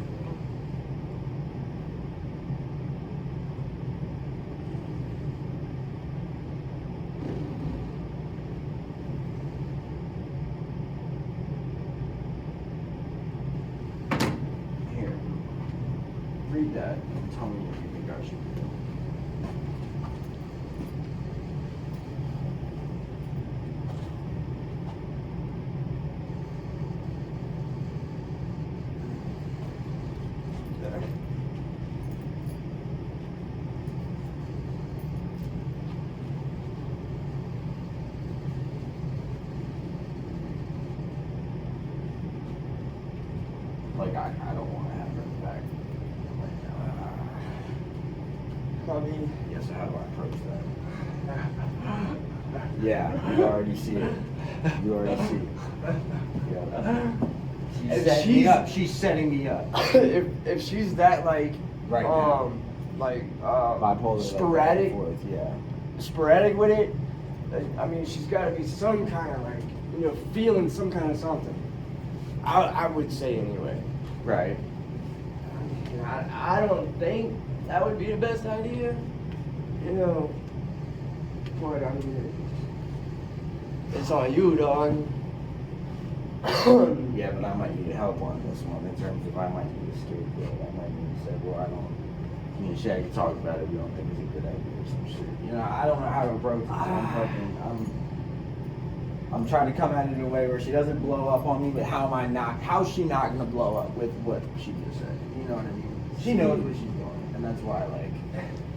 Here. Read that and tell me what you think I should do. Like, I don't want to have her back. I mean, Yes, how do I approach that? Yeah, you already see it. You already see it. Yeah. If She's setting me she's- up. She's setting me up. if she's that like Right now. Bipolar. sporadic, Like, back and forth, yeah. sporadic with it, I mean, she's got to be some kind of like, feeling some kind of something. I would say anyway. Right. I don't think that would be the best idea, but I mean, it's on you, dog. Yeah, but I might need help on this one in terms of I might need a scapegoat. I might need to say, well, me and Shaggy talked about it. We don't think it's a good idea or some shit. I don't know how to approach it. I'm trying to come at it in a way where she doesn't blow up on me, but how's she not gonna blow up with what she just said? You know what I mean? She knows what she's doing, and that's why,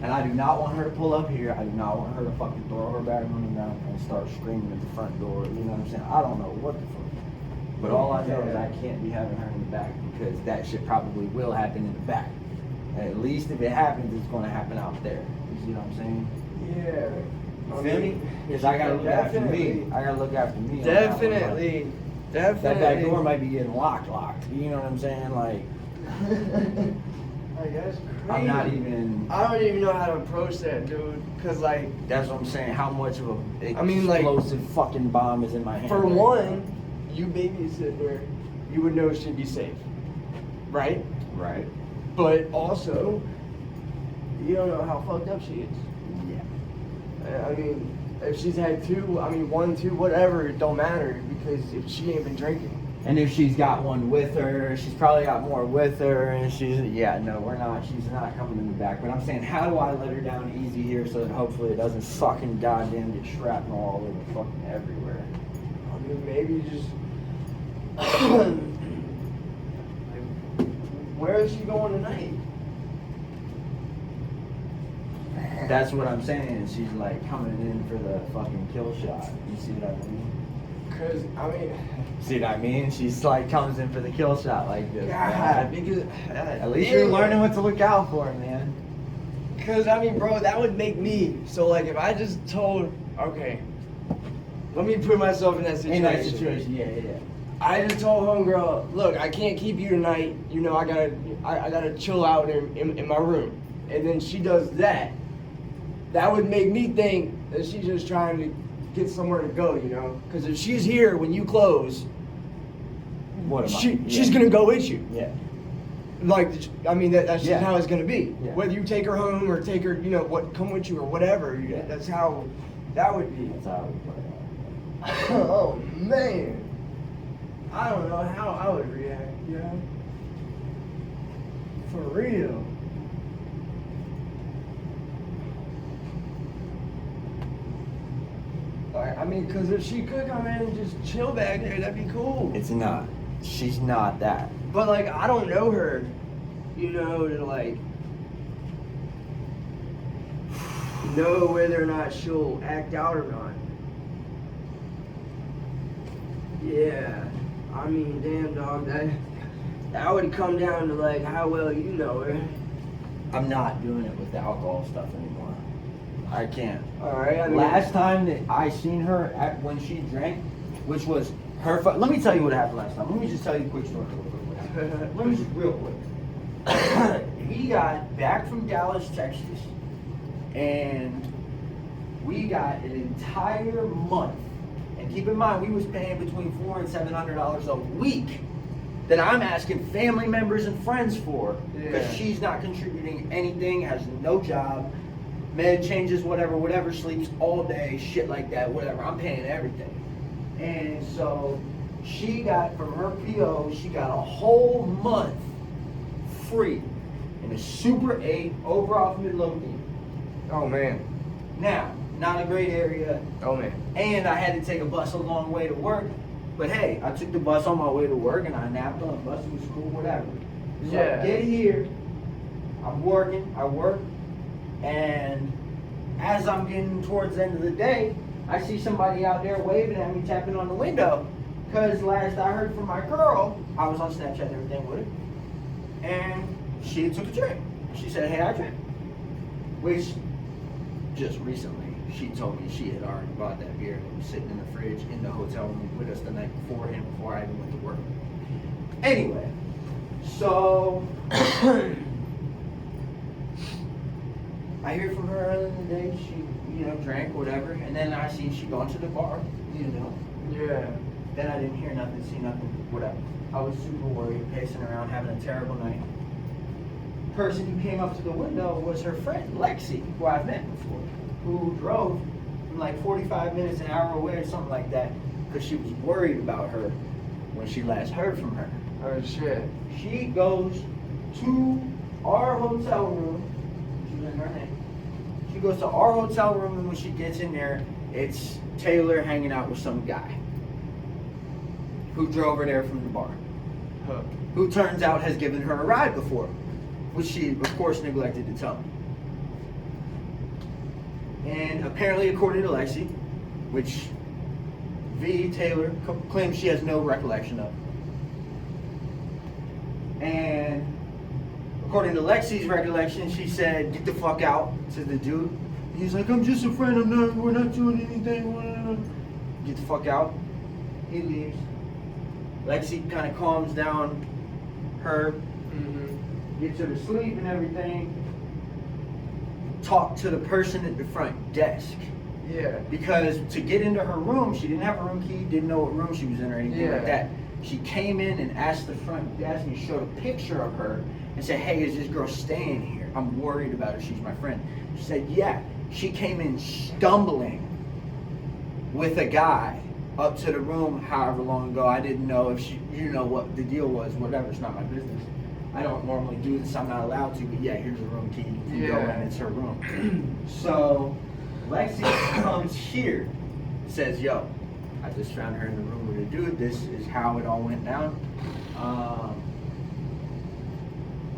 and I do not want her to pull up here. I do not want her to fucking throw her bag on the ground and start screaming at the front door. You know what I'm saying? I don't know what the fuck. But all I know is I can't be having her in the back because that shit probably will happen in the back. And at least if it happens, it's gonna happen out there. You see what I'm saying? Yeah. You feel me? Because I gotta look after me. I gotta look after me. on that one, like, Definitely. that back door might be getting locked. You know what I'm saying? Like, Like, that's crazy. I'm not even. I don't even know how to approach that, dude. Cause like, That's what I'm saying. How much of a I mean, like, explosive fucking bomb is in my hand? for right one, you babysit her, you would know she'd be safe, right? now? Right. But also, you don't know how fucked up she is. Yeah. I mean, if she's had one, two, whatever, it don't matter because if she ain't been drinking. And if she's got one with her, she's probably got more with her, and she's we're not. She's not coming in the back. But I'm saying, how do I let her down easy here so that hopefully it doesn't fucking goddamn get shrapnel all over fucking everywhere? I mean, maybe just. Where is she going tonight? That's what I'm saying. She's like coming in for the fucking kill shot. You see what I mean? Cause I mean, See what I mean? She's like comes in for the kill shot like this. God, because At least you're learning what to look out for, man. Cause I mean, bro, that would make me so like if I just told, okay, let me put myself in that situation. In that situation, yeah. I just told homegirl, look, I can't keep you tonight. I gotta chill out in my room. And then she does that. That would make me think that she's just trying to get somewhere to go, Because if she's here when you close, What am I? she's gonna go with you. Yeah. Like, I mean, that's just Yeah. how it's gonna be. Yeah. Whether you take her home or take her, come with you or whatever. Yeah. That's how that would be. That's how it would play out. Oh man, I don't know how I would react. For real. I mean, because if she could come in and just chill back there, that'd be cool. It's not. She's not that. But like, I don't know her, to like know whether or not she'll act out or not. Yeah, I mean, damn dog, That would come down to like how well you know her. I'm not doing it with the alcohol stuff anymore. I can't. All right. I mean, Last time that I seen her when she drank, which was her. Let me tell you what happened last time. Let me just tell you a quick story real quick. What happened. Let me just real quick. We got back from Dallas, Texas, and we got an entire month. And keep in mind, we was paying between $400 and $700 a week that I'm asking family members and friends for, because Yeah. she's not contributing anything, has no job, med changes, whatever, sleeps all day, shit like that, whatever. I'm paying everything. And so she got, from her PO, she got a whole month free in a Super 8 over off Midlothian. oh man. Now, not a great area, Oh man. and I had to take a bus a long way to work. But hey, I took the bus on my way to work and I napped on the bus. It was cool, whatever. So Yeah. I get here, I'm working, I work, and as I'm getting towards the end of the day, I see somebody out there waving at me, tapping on the window. Because last I heard from my girl, I was on Snapchat and everything with her, and she took a drink. She said, hey, I drank. Which, just recently, she told me she had already bought that beer and it was sitting in the fridge in the hotel room with us the night beforehand before I even went to work. Anyway, so I hear from her earlier in the day, she, drank, whatever, and then I see she gone to the bar, Yeah. Then I didn't hear nothing, see nothing, whatever. I was super worried, pacing around, having a terrible night. Person who came up to the window was her friend, Lexi, who I've met before, who drove from like 45 minutes, an hour away or something like that, because she was worried about her when she last heard from her. Oh shit. She goes to our hotel room. She's in her name. She goes to our hotel room, and when she gets in there, it's Taylor hanging out with some guy who drove her there from the bar, Huh. who turns out has given her a ride before, which she, of course, neglected to tell me. And apparently, according to Lexi, which Taylor claims she has no recollection of, and according to Lexi's recollection, she said, "Get the fuck out," to the dude. He's like, "I'm just a friend. We're not doing anything." Get the fuck out. He leaves. Lexi kind of calms down her, gets her to sleep and everything. Talk to the person at the front desk. Yeah. Because to get into her room, she didn't have a room key, didn't know what room she was in or anything like Yeah. that. She came in and asked the front desk and showed a picture of her and said, "Hey, is this girl staying here? I'm worried about her. She's my friend." She said, "Yeah." She came in stumbling with a guy up to the room however long ago. I didn't know if she, what the deal was, whatever. It's not my business. I don't normally do this. I'm not allowed to, but yeah, here's the room key. You go in, it's her room. So Lexi comes here, says, "Yo, I just found her in the room with a dude. This is how it all went down.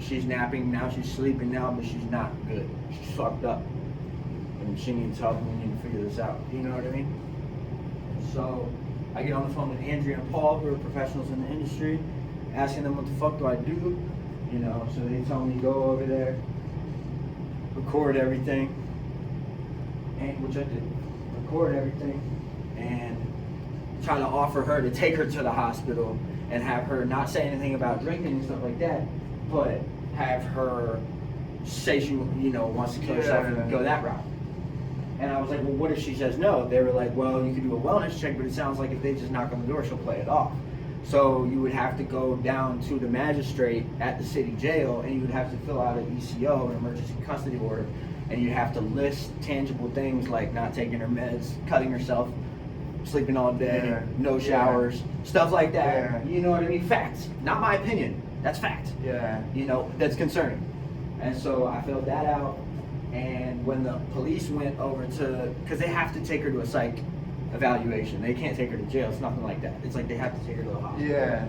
She's napping now, she's sleeping now, but she's not good. She's fucked up. And she needs help, and we need to figure this out." You know what I mean? So I get on the phone with Andrea and Paul, who are professionals in the industry, asking them what the fuck do I do. So they tell me go over there, record everything, and which I did, record everything, and try to offer her to take her to the hospital and have her not say anything about drinking and stuff like that, but have her say she, wants to kill herself and go that route. And I was like, well, what if she says no? They were like, well, you could do a wellness check, but it sounds like if they just knock on the door, she'll play it off. So you would have to go down to the magistrate at the city jail, and you would have to fill out an ECO, an emergency custody order, and you'd have to list tangible things like not taking her meds, cutting herself, sleeping all day, no showers, stuff like that. Yeah. You know what I mean? Facts. Not my opinion. That's fact. Yeah. That's concerning. And so I filled that out. And when the police went over to, because they have to take her to a psych evaluation. They can't take her to jail. It's nothing like that. It's like they have to take her to the hospital. Yeah.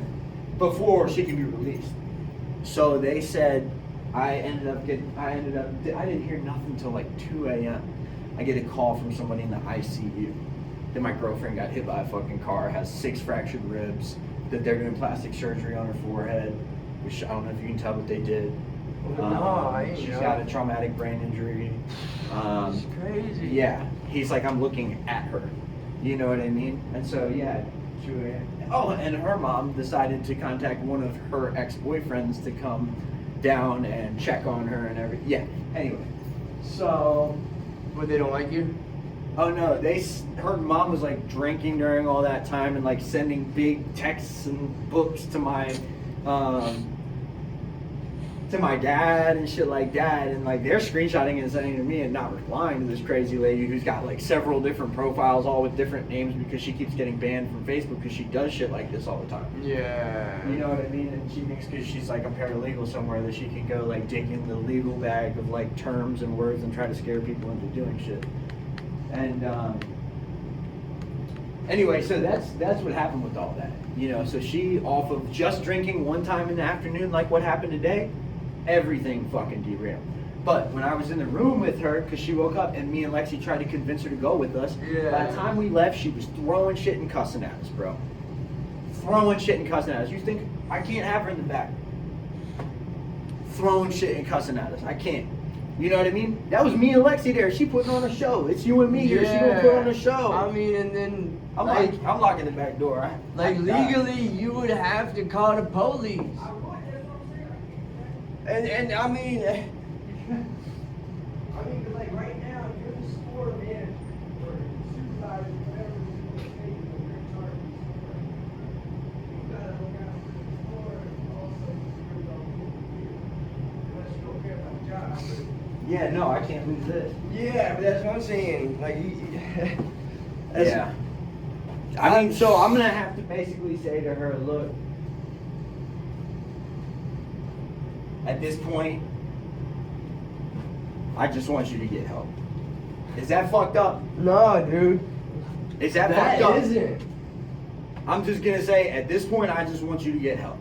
Before she can be released. So they said, I didn't hear nothing until like 2 a.m. I get a call from somebody in the ICU that my girlfriend got hit by a fucking car, has 6 fractured ribs, that they're doing plastic surgery on her forehead, which I don't know if you can tell, but they did. No, I ain't She's know. got a traumatic brain injury. It's crazy. Yeah, he's like, I'm looking at her. You know what I mean? And so, yeah. Oh, and her mom decided to contact one of her ex-boyfriends to come down and check on her and everything. Yeah, anyway. So... But they don't like you? Oh no, her mom was like drinking during all that time and like sending big texts and books to my dad and shit like that, and like they're screenshotting and sending it to me and not replying to this crazy lady who's got like several different profiles all with different names because she keeps getting banned from Facebook because she does shit like this all the time. Yeah. You know what I mean? And she thinks because she's like a paralegal somewhere that she can go like dig in the legal bag of like terms and words and try to scare people into doing shit. And anyway, so that's what happened with all that. You know, so she, off of just drinking one time in the afternoon like what happened today, everything fucking derailed. But when I was in the room with her, because she woke up and me and Lexi tried to convince her to go with us, by the time we left, she was throwing shit and cussing at us, bro. Throwing shit and cussing at us. You think I can't have her in the back? Throwing shit and cussing at us. I can't. You know what I mean? That was me and Lexi there. She putting on a show. It's you and me here. She gonna put on a show. I mean, and then I'm locking the back door. Legally, you would have to call the police. And I mean, cause like right now, you're the store manager or supervisor, whatever you're taking when you're in charge of the store. You gotta look out for the store and also secure the whole unless you don't care about the job. Yeah, no, I can't lose this. Yeah, but that's what I'm saying. Like, Yeah. I mean, so I'm gonna have to basically say to her, look, at this point, I just want you to get help. Is that fucked up? no, dude. Is that fucked up? That isn't. I'm just gonna say, at this point, I just want you to get help.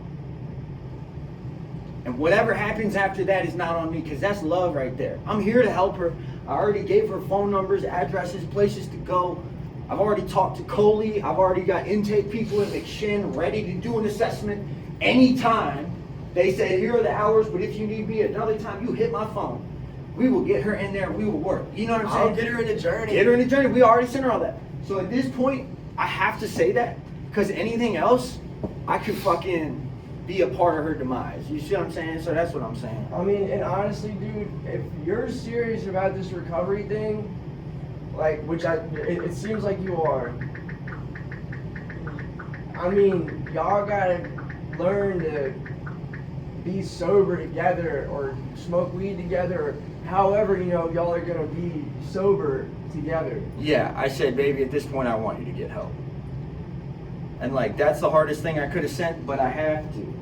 And whatever happens after that is not on me, because that's love right there. I'm here to help her. I already gave her phone numbers, addresses, places to go. I've already talked to Coley. I've already got intake people at McShin ready to do an assessment anytime. They said, here are the hours, but if you need me another time, you hit my phone. We will get her in there. We will work. You know what I'm saying? I'll get her in the journey. Get her in the journey. We already sent her all that. So at this point, I have to say that, because anything else, I could fucking be a part of her demise. You see what I'm saying? So that's what I'm saying. I mean, and honestly, dude, if you're serious about this recovery thing, like, which it seems like you are, I mean, y'all gotta learn to be sober together or smoke weed together, or however, you know, y'all are gonna be sober together. Yeah, I said, baby, at this point, I want you to get help. And like, that's the hardest thing I could have sent, but I have to.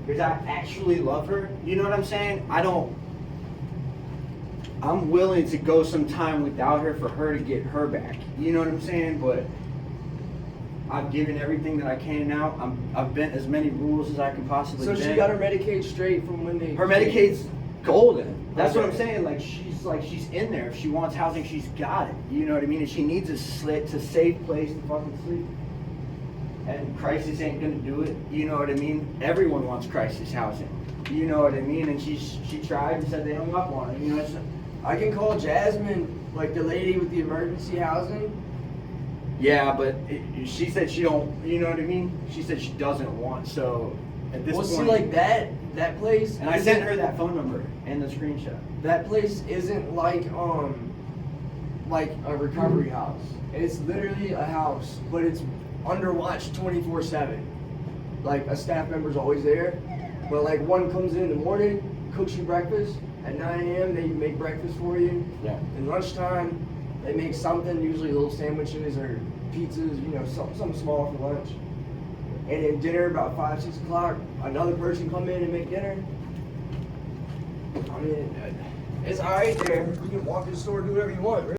Because I actually love her. You know what I'm saying? I'm willing to go some time without her for her to get her back. You know what I'm saying? But I've given everything that I can now. I've bent as many rules as I can possibly So bend. she got her Medicaid straight from when they... Her Medicaid's golden. That's what I'm Okay. saying. Like she's in there. If she wants housing, she's got it. You know what I mean? And she needs a safe place to fucking sleep. And crisis ain't gonna do it. You know what I mean? Everyone wants crisis housing. You know what I mean? And she tried and said they hung up on her. You know, I can call Jasmine, like the lady with the emergency housing. yeah, but she said she don't. You know what I mean? She said she doesn't want. So at this Well, point, see, like that place. and I sent her that phone number and the screenshot. That place isn't like a recovery house. It's literally a house, but it's under watch 24/7. Like a staff member's always there, but like one comes in the morning, cooks you breakfast. At 9 a.m. they make breakfast for you. Yeah. And lunchtime they make something, usually little sandwiches or pizzas, you know, something small for lunch. And then dinner about 5, 6 o'clock, another person come in and make dinner. I mean, it's all right there. You can walk in the store, do whatever you want. Really.